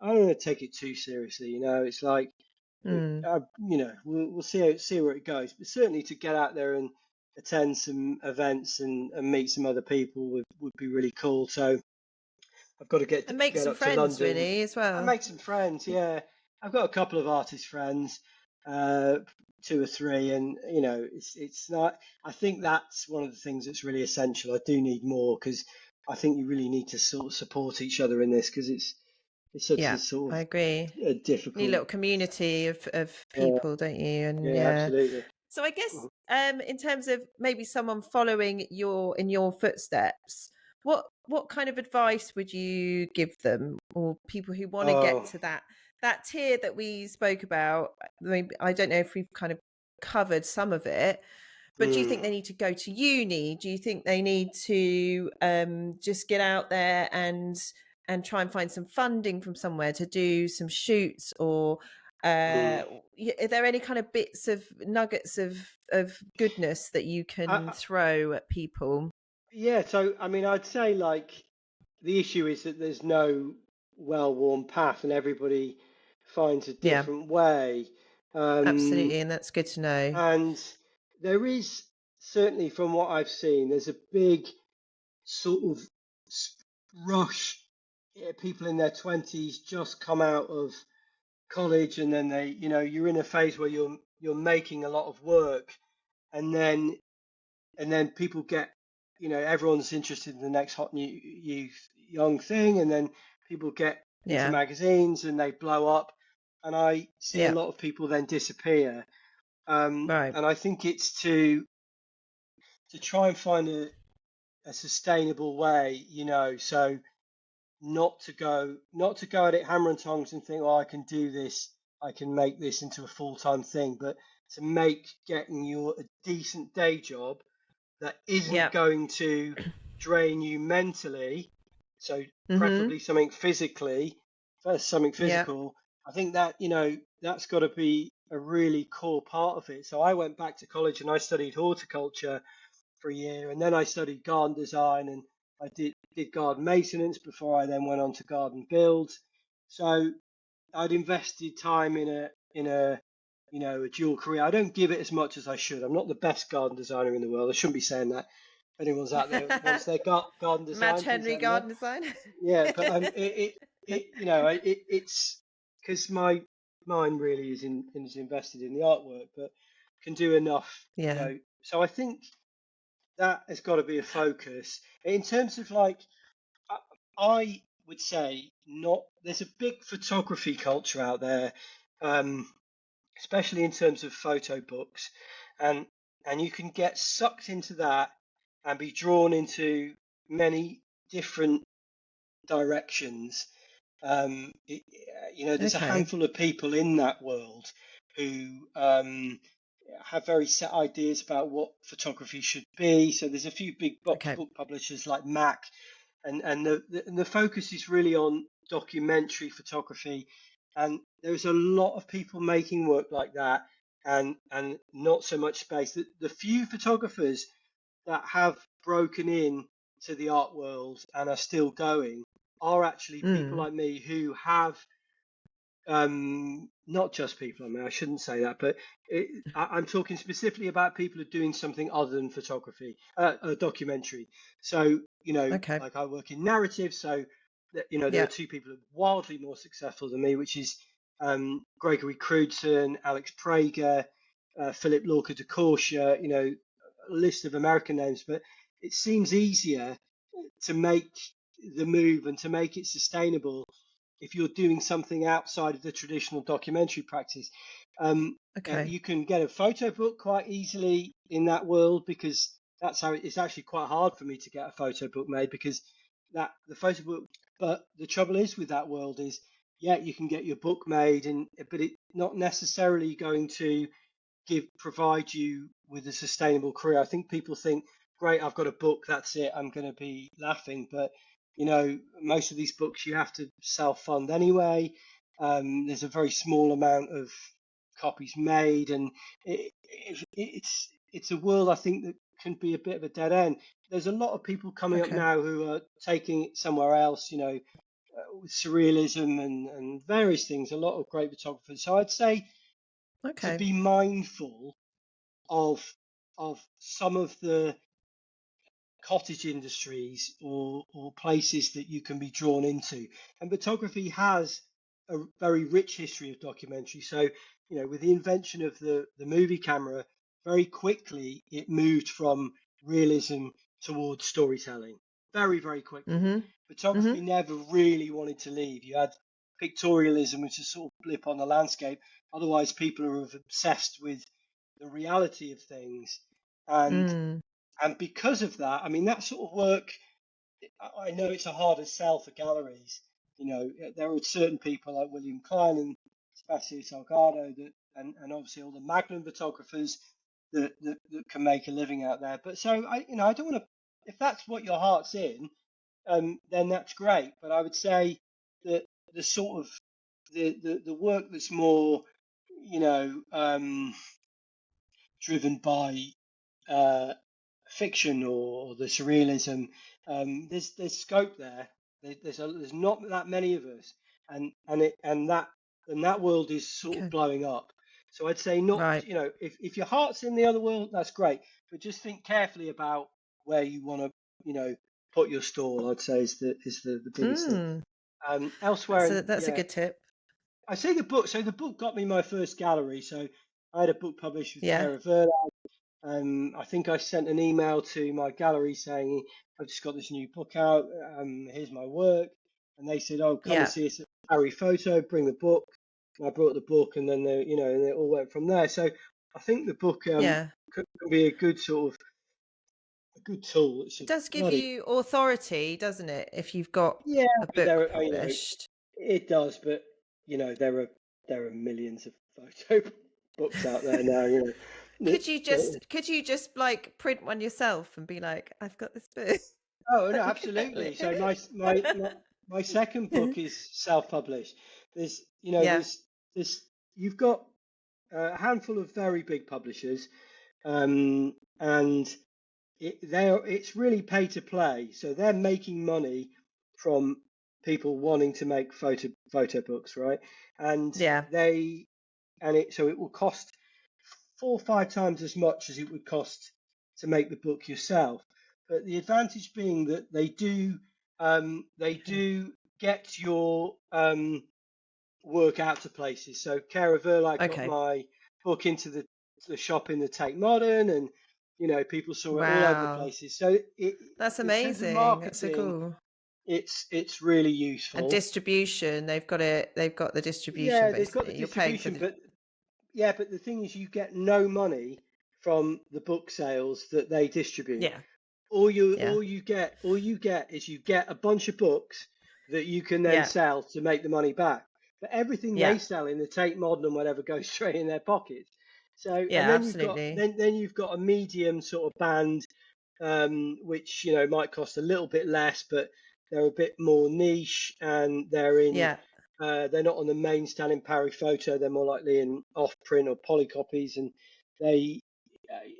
I don't want to take it too seriously. It's like, Mm. we'll see where it goes. But certainly to get out there and attend some events and meet some other people would be really cool. So I've got to And make get some up to friends London really as and well. make some friends. Yeah, I've got a couple of artist friends, uh, two or three, and it's not. I think that's one of the things that's really essential. I do need more, because I think you really need to sort of support each other in this, because it's such a Yeah, sort I of agree. Need a difficult. little community of Yeah, people, don't you? And yeah, yeah. absolutely. So I guess in terms of maybe someone following your footsteps, what kind of advice would you give them, or people who want to get Oh. to that tier that we spoke about? Maybe, I don't know if we've kind of covered some of it, but do you think Mm. they need to go to uni? Do you think they need to just get out there and try and find some funding from somewhere to do some shoots, or Mm. are there any kind of bits of nuggets of goodness that you can I, throw at people? yeah, so I mean, I'd say, like, the issue is that there's no well-worn path, and everybody finds a Yeah, different way. Um, absolutely, and that's good to know. and there is, certainly from what I've seen, there's a big sort of rush. People in their 20s just come out of college, and then you're in a phase where you're making a lot of work, and then people get, everyone's interested in the next hot new young thing, and then people get into Yeah, magazines and they blow up, and I see a yeah, lot of people then disappear. right. And I think it's to try and find a sustainable way, so not to go at it hammer and tongs and think, oh, I can do this, I can make this into a full-time thing, but to make getting you a decent day job that isn't Yeah. going to drain you mentally. So Mhm. preferably something physically, first something Yeah. physical. I think that, that's got to be a really core part of it. So I went back to college and I studied horticulture for a year, and then I studied garden design, and I did garden maintenance before I then went on to garden build. So I'd invested time in a a dual career. I don't give it as much as I should. I'm not the best garden designer in the world. I shouldn't be saying that. If anyone's out there wants their garden Madge design, please Henry let me know. garden design. Yeah, but it's because my mind really is invested in the artwork, but can do enough. Yeah. So I think that has got to be a focus in terms of, like, I I would say, not, there's a big photography culture out there, um, especially in terms of photo books, and you can get sucked into that and be drawn into many different directions. There's a Okay. handful of people in that world, who have very set ideas about what photography should be. So there's a few big book Okay. publishers like Mac, and the focus is really on documentary photography. And there's a lot of people making work like that, and not so much space. The few photographers that have broken in to the art world and are still going are actually people Mm. like me who have not just people. I mean, I shouldn't say that, but I'm talking specifically about people who are doing something other than photography, a documentary. So, Okay. like I work in narrative, so there are Yeah. two people who are wildly more successful than me, which is Gregory Crewdson, Alex Prager, Philip Lorca de Corsia, a list of American names, but it seems easier to make the move and to make it sustainable if you're doing something outside of the traditional documentary practice. Okay. You can get a photo book quite easily in that world, because that's how it's actually quite hard for me to get a photo book made, because that the photo book. But the trouble is with that world is, yeah, you can get your book made, but it's not necessarily going to provide you with a sustainable career. I think people think, great, I've got a book, that's it, I'm going to be laughing. But most of these books you have to self-fund anyway. There's a very small amount of copies made, and it's a world I think that can be a bit of a dead end. There's a lot of people coming up Okay. now who are taking it somewhere else, with surrealism and various things. A lot of great photographers. So I'd say to Okay. be mindful of some of the cottage industries or places that you can be drawn into. And photography has a very rich history of documentary. So, with the invention of the movie camera, very quickly it moved from realism towards storytelling. Very, very quickly. Mm-hmm. Photography Mm-hmm. never really wanted to leave. You had pictorialism, which is sort of blip on the landscape. Otherwise, people are obsessed with the reality of things. And Mm. because of that, I mean, that sort of work, I know it's a harder sell for galleries. There are certain people like William Klein and Sebastião Salgado and obviously all the Magnum photographers that can make a living out there. But so I don't want to, if that's what your heart's in, then that's great. But I would say that the sort of the work that's more, driven by uh, fiction or the surrealism, there's scope there. There's not that many of us, and that world is sort of Okay. blowing up. So I'd say not, Right. if your heart's in the other world, that's great, but just think carefully about where you want to, put your stall. I'd say is the biggest thing. Mm. Elsewhere, That's and a yeah, good tip. I say the book. So the book got me my first gallery. So I had a book published with Yeah. Cara. I think I sent an email to my gallery saying, I've just got this new book out. Here's my work. And they said, oh, come and Yeah. see us at Gallery Photo, bring the book. And I brought the book, and then and it all went from there. So I think the book Yeah. could be a good sort of a good tool. It's It just does give bloody you authority, doesn't it, if you've got yeah, a but book published? it does. But there are millions of photo books out there now. Could you just like print one yourself and be like, I've got this book. Oh no, and absolutely. get So my second book it? is self-published. There's Yeah. there's you've got a handful of very big publishers, and it's really pay to play. So they're making money from people wanting to make photo books, right? And Yeah. they and it so it will cost 4 or 5 times as much as it would cost to make the book yourself. But the advantage being that they Okay. do get your work out to places. So Cara Verlag got Okay. my book into the shop in the Tate Modern, and people saw it all over the Wow. places. So That's in terms of amazing. That's so marketing, cool. it's really And useful. distribution, they've got the distribution Yeah, they've got the basically. You're paying for distribution, the but yeah, but the thing is, you get no money from the book sales that they distribute. yeah. Yeah. All you get is you get a bunch of books that you can then Yeah. sell to make the money back. but everything Yeah. they sell in the Tate Modern and whatever goes straight in their pockets. So, and Yeah, then you've got absolutely. then you've got a medium sort of band, which might cost a little bit less, but they're a bit more niche, and Yeah. they're not on the main stand in Parry Photo. They're more likely in off print or polycopies, and they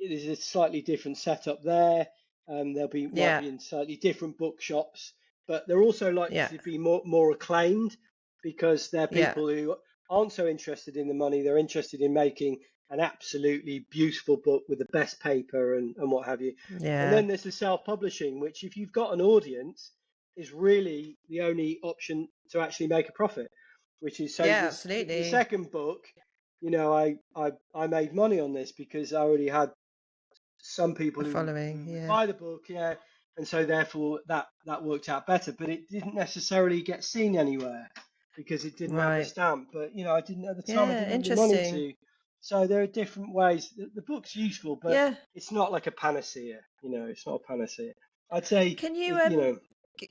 there's a slightly different setup there. Might Yeah. be in slightly different bookshops, but they're also likely Yeah. to be more acclaimed because they're Yeah. people who aren't so interested in the money. They're interested in making an absolutely beautiful book with the best paper and what have you. And Yeah. then there's the self-publishing, which if you've got an audience, is really the only option to actually make a profit. Which is so Yeah, the absolutely. second book, I made money on this because I already had some people A who following. would Yeah. buy the book, yeah, and so therefore that worked out better. But it didn't necessarily get seen anywhere because it didn't have the Right. stamp. But I didn't at the time. I Yeah, didn't have the money interesting. to. So there are different ways. The book's useful, but Yeah. it's not like a panacea. It's not a panacea. I'd say, Can you g-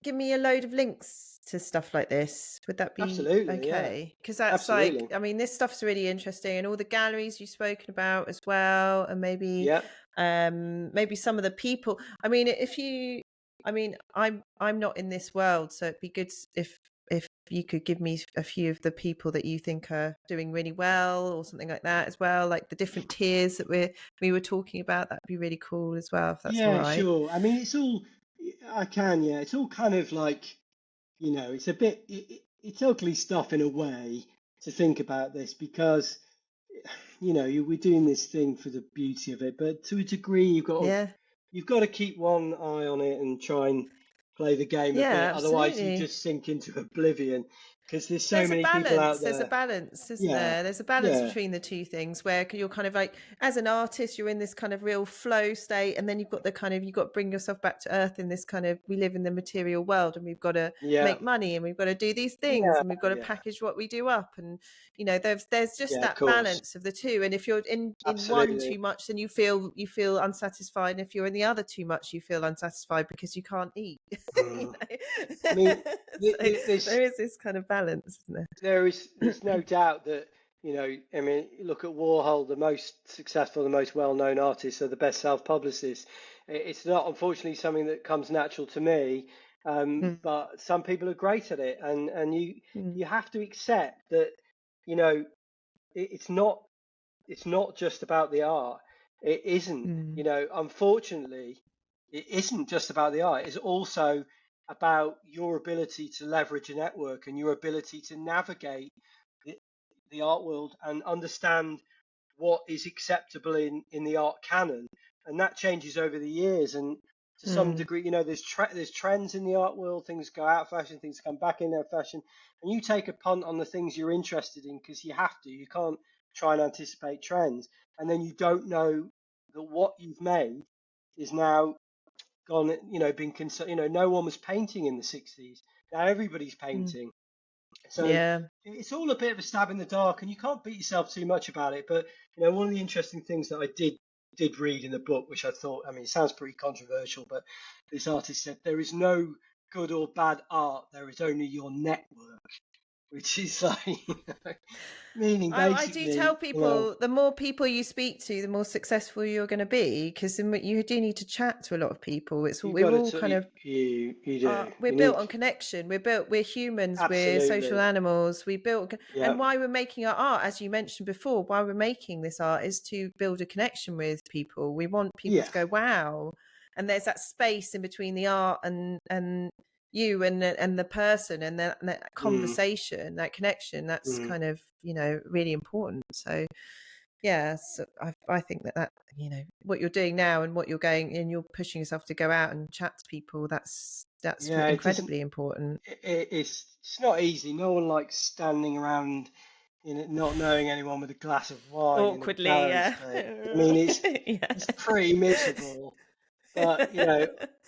give me a load of links to stuff like this? Would that be absolutely, yeah, okay? Because that's like, absolutely, I mean, this stuff's really interesting, and all the galleries you've spoken about as well, and maybe yeah, maybe some of the people. I mean, if you, I mean, I'm not in this world, so it'd be good if you could give me a few of the people that you think are doing really well or something like that as well, like the different tiers that we were talking about. That'd be really cool as well, if that's all yeah, right. sure. I mean, it's all I can, yeah. It's all kind of like it's a bit, it's ugly stuff in a way to think about this because, we're doing this thing for the beauty of it, but to a degree, Yeah. you've got to keep one eye on it and try and play the game a bit. Yeah, Otherwise, you absolutely. just sink into oblivion because there's so many people out There's a there. balance, isn't Yeah, there? There's a balance yeah, between the two things where you're kind of like, as an artist, you're in this kind of real flow state, and then you've got you've got to bring yourself back to earth in this kind of, we live in the material world, and we've got to yeah, make money, and we've got to do these things, yeah, and we've got to yeah, package what we do up, and there's just yeah, of that course, balance of the two. And if you're in one too absolutely. much, then you feel unsatisfied, and if you're in the other too much, you feel unsatisfied because you can't eat. Mm. I mean, So this there is this kind of balance, isn't there's no doubt that I mean, look at Warhol, the most successful, the most well-known artist, or the best self-publicist. It's not, unfortunately, something that comes natural to me, there? but some people are great at it, and Mm. you have to accept that you know it's not just about the art. It isn't, Mm. unfortunately, it isn't just about the art. It's also about your ability to leverage a network and your ability to navigate the, the art world and understand what is acceptable in the art canon. And that changes over the years. And to some Mm. degree, there's trends in the art world. Things go out of fashion, things come back in their fashion, and you take a punt on the things you're interested in because you have to. You can't try and anticipate trends, and then you don't know that what you've made is now gone. Been no one was painting in the 60s. Now everybody's Mm. painting. So Yeah. it's all a bit of a stab in the dark, and you can't beat yourself too much about it. But one of the interesting things that I did read in the book, which I thought, I mean, it sounds pretty controversial, but this artist said there is no good or bad art, there is only your network, which is like, meaning I do tell basically, people, the more people you speak to, the more successful you're going to be, because you do need to chat to a lot of people. you've got We're to all kind of, you do. we're You built need on connection. We're humans, we're social absolutely, animals. yeah, And why we're making our art, as you mentioned before, why we're making this art is to build a connection with people. We want people yeah, to go, wow. And there's that space in between the art and you and the person, and that mm, conversation, that connection, that's mm. kind of, really important. So yeah, so I think that what you're doing now and what you're going and you're pushing yourself to go out and chat to people, that's Yeah. It isn't. incredibly important. It's not easy. No one likes standing around not knowing anyone with a glass of wine in a Awkwardly, gallery yeah. space. I mean, Yeah. it's pretty miserable. But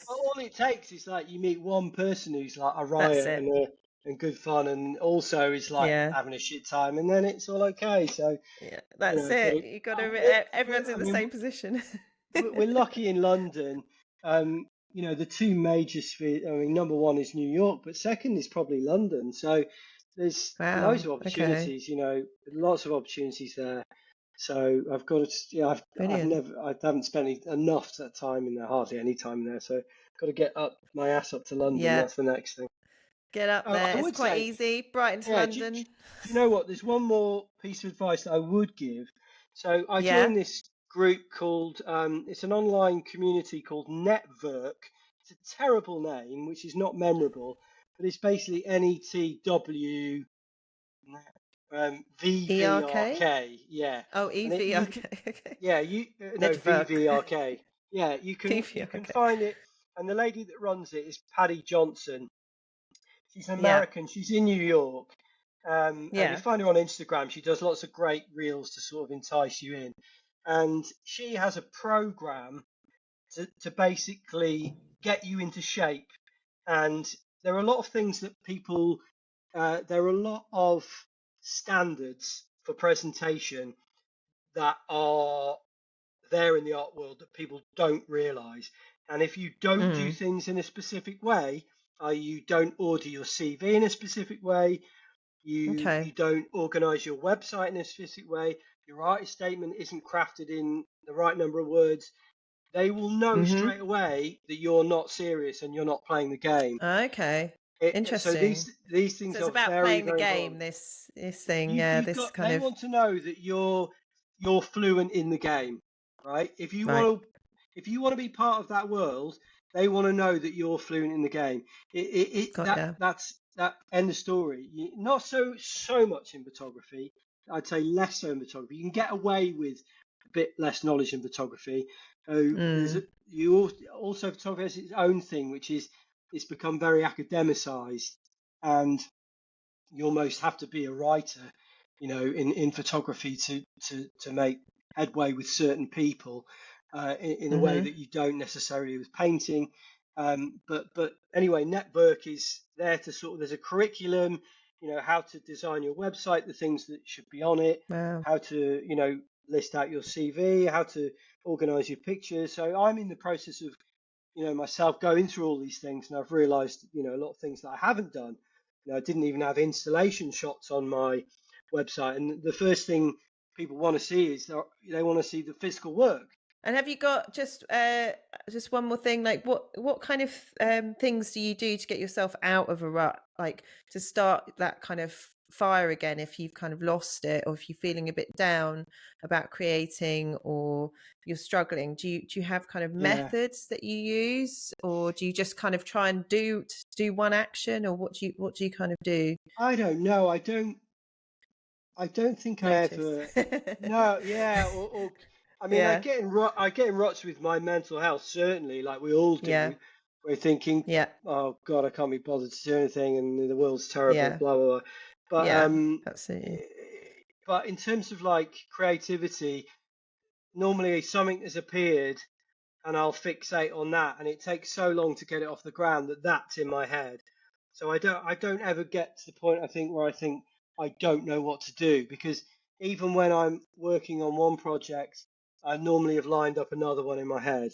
all it takes is like you meet one person who's like a That's riot it. and good fun, and also is like Yeah. having a shit time, and then it's all okay. So Yeah, that's but it. You got to, everyone's in I the mean, same position. we're lucky in London. The two major spheres. I mean, number one is New York, but second is probably London. So there's loads Wow. of Okay. opportunities, lots of opportunities there. So I've got to, Brilliant. I haven't spent enough time in there, hardly any time there. So got to get up my ass up to London. Yeah. That's the next thing. Get up Oh, there. I It's would quite say, easy. Brighton to yeah. London. Do you know what? There's one more piece of advice that I would give. So I Yeah. joined this group called, it's an online community called Network. It's a terrible name, which is not memorable, but it's basically NETW ERK. VVRK. Yeah, Oh, and it you can, EVRK. Okay. yeah, no, Network. VVRK. Yeah, you can EVRK. find it, and the lady that runs it is Paddy Johnson. She's an Yeah. American. She's in New York. And you Yeah. find her on Instagram. She does lots of great reels to sort of entice you in. And she has a program to basically get you into shape. And there are a lot of things that there are a lot of standards for presentation that are there in the art world that people don't realize. And if you don't do Mm. things in a specific way, you don't order your CV in a specific way, Okay. you don't organize your website in a specific way, your artist statement isn't crafted in the right number of words, they will know Mhm. straight away that you're not serious and you're not playing the game. Okay. So Interesting. these So things it's are about very, playing the very game. important. This thing. You Yeah. you've This got kind They of want to know that you're fluent in the game, right? right. If you want to be part of that world, they want to know that you're fluent in the game. Got ya. That end of story. Not so much in photography. I'd say less so in photography. You can get away with a bit less knowledge in photography. Mm. Also photography has its own thing, which is it's become very academicized, and you almost have to be a writer, in photography to make headway with certain people in a way Mhm. that you don't necessarily with painting. But anyway, Network is there to sort of there's a curriculum, how to design your website, the things that should be on it, Wow. how to list out your CV, how to organize your pictures. So I'm in the process of myself going through all these things, and I've realized a lot of things that I haven't done. I didn't even have installation shots on my website, and the first thing people want to see is they want to see the physical work. And have you got just one more thing? Like what kind of things do you do to get yourself out of a rut? Like to start that kind of fire again if you've kind of lost it, or if you're feeling a bit down about creating, or you're struggling. Do you have kind of Yeah, methods that you use, or do you just kind of try and do one action, or what do you kind of do? I don't know. I don't think I Notice. ever. No, yeah, or I mean, Yeah. I get in ruts with my mental health, certainly, like we all Yeah. do. We're thinking, Yeah. oh God, I can't be bothered to do anything, and the world's terrible, Yeah. blah blah blah. But Yeah. Absolutely. in terms of like creativity, normally something has appeared, and I'll fixate on that, and it takes so long to get it off the ground that that's in my head. So I don't ever get to the point I think where I think I don't know what to do, because even when I'm working on one project, I normally have lined up another one in my head.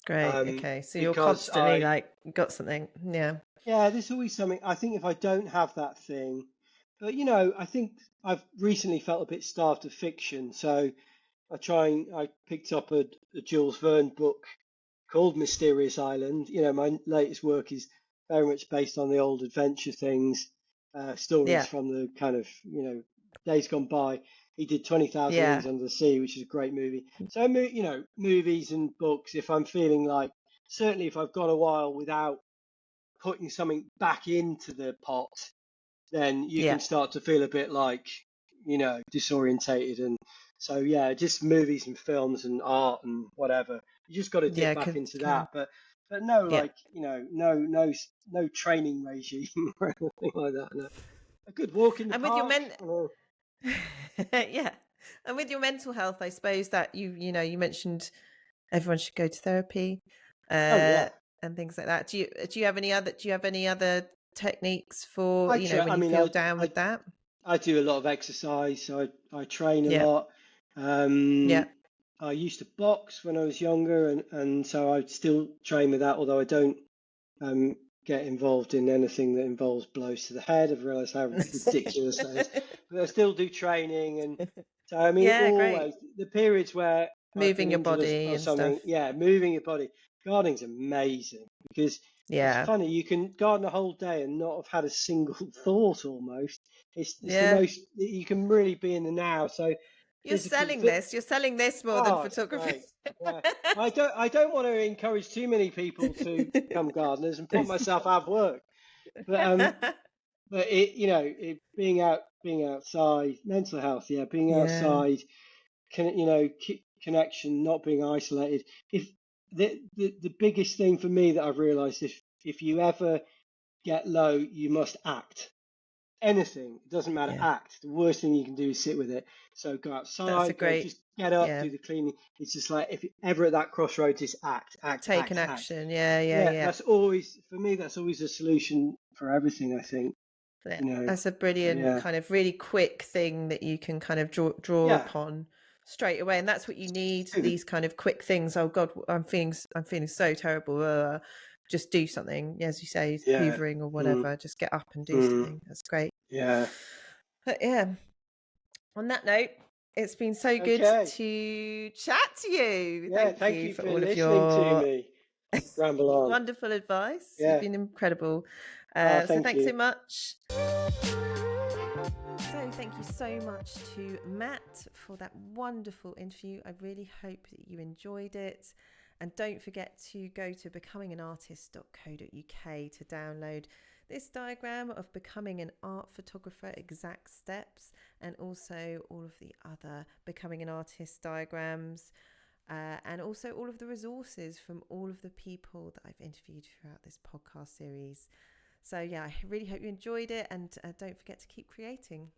Great. Okay. So you're Because constantly like got something. Yeah. yeah, there's always something. I think if I don't have that thing, but I think I've recently felt a bit starved of fiction, so I picked up a Jules Verne book called Mysterious Island. My latest work is very much based on the old adventure things, stories Yeah. from the kind of, days gone by. He did 20,000 Yeah. Leagues Under the Sea, which is a great movie. So, movies and books, if I'm feeling like, certainly if I've gone a while without putting something back into the pot, then you Yeah. can start to feel a bit like, disorientated. And so, yeah, just movies and films and art and whatever. You just got to dip Yeah. back Could into kind of. that. But no, Yeah. like, no training regime or anything like that. No. A good walk in the And with your park. men. Yeah. And with your mental health, I suppose that you mentioned everyone should go to therapy, Oh, yeah. uh, and things like that. Do you have any other techniques for I when you mean, feel down with that? I do a lot of exercise. So I train a Yeah. lot. Yeah. Um, I used to box when I was younger, and so I still train with that, although I don't. Um, get involved in anything that involves blows to the head. I've realised how ridiculous that is, but I still do training, and so I mean, Yeah, great. always the periods where I've Moving been your injured body or and stuff. something, yeah, moving your body. Gardening's amazing because it's Yeah. funny. You can garden a whole day and not have had a single thought. Almost, it's the Yeah. most you can really be in the now. So You're physically, selling this. You're selling this more than oh, it's photography. great. Yeah. I don't want to encourage too many people to become gardeners and put myself out of work. But but being outside, mental health, yeah, being Yeah. outside, connection, not being isolated. If the biggest thing for me that I've realised, if you ever get low, you must act. Anything, it doesn't matter, Yeah. act. The worst thing you can do is sit with it. So go That's a outside, great, just get up, yeah. do the cleaning. It's just like if you're ever at that crossroads, just act, act, Take an act, act. action. Yeah, yeah, Yeah, yeah. that's always, for me, that's always a solution for everything, I think, Yeah, you know. that's a So brilliant yeah. kind of really quick thing that you can kind of draw Yeah. upon straight away, and that's what you need. Do the- These kind of quick things. Oh God, I'm feeling so terrible. Just do something. As you say, Yeah. hoovering or Mm, whatever. Just get up and do mm, something. That's great. yeah. But yeah. On that note, it's been so good Okay. to chat to you. Yeah. Thank Thank you you for for all of listening to your me ramble on. wonderful advice. You've Yeah. been incredible. Oh, So thank thanks so you. much. So thank you so much to Matt for that wonderful interview. I really hope that you enjoyed it. And don't forget to go to becominganartist.co.uk to download this diagram of becoming an art photographer, exact steps, and also all of the other becoming an artist diagrams, and also all of the resources from all of the people that I've interviewed throughout this podcast series. So yeah, I really hope you enjoyed it, and don't forget to keep creating.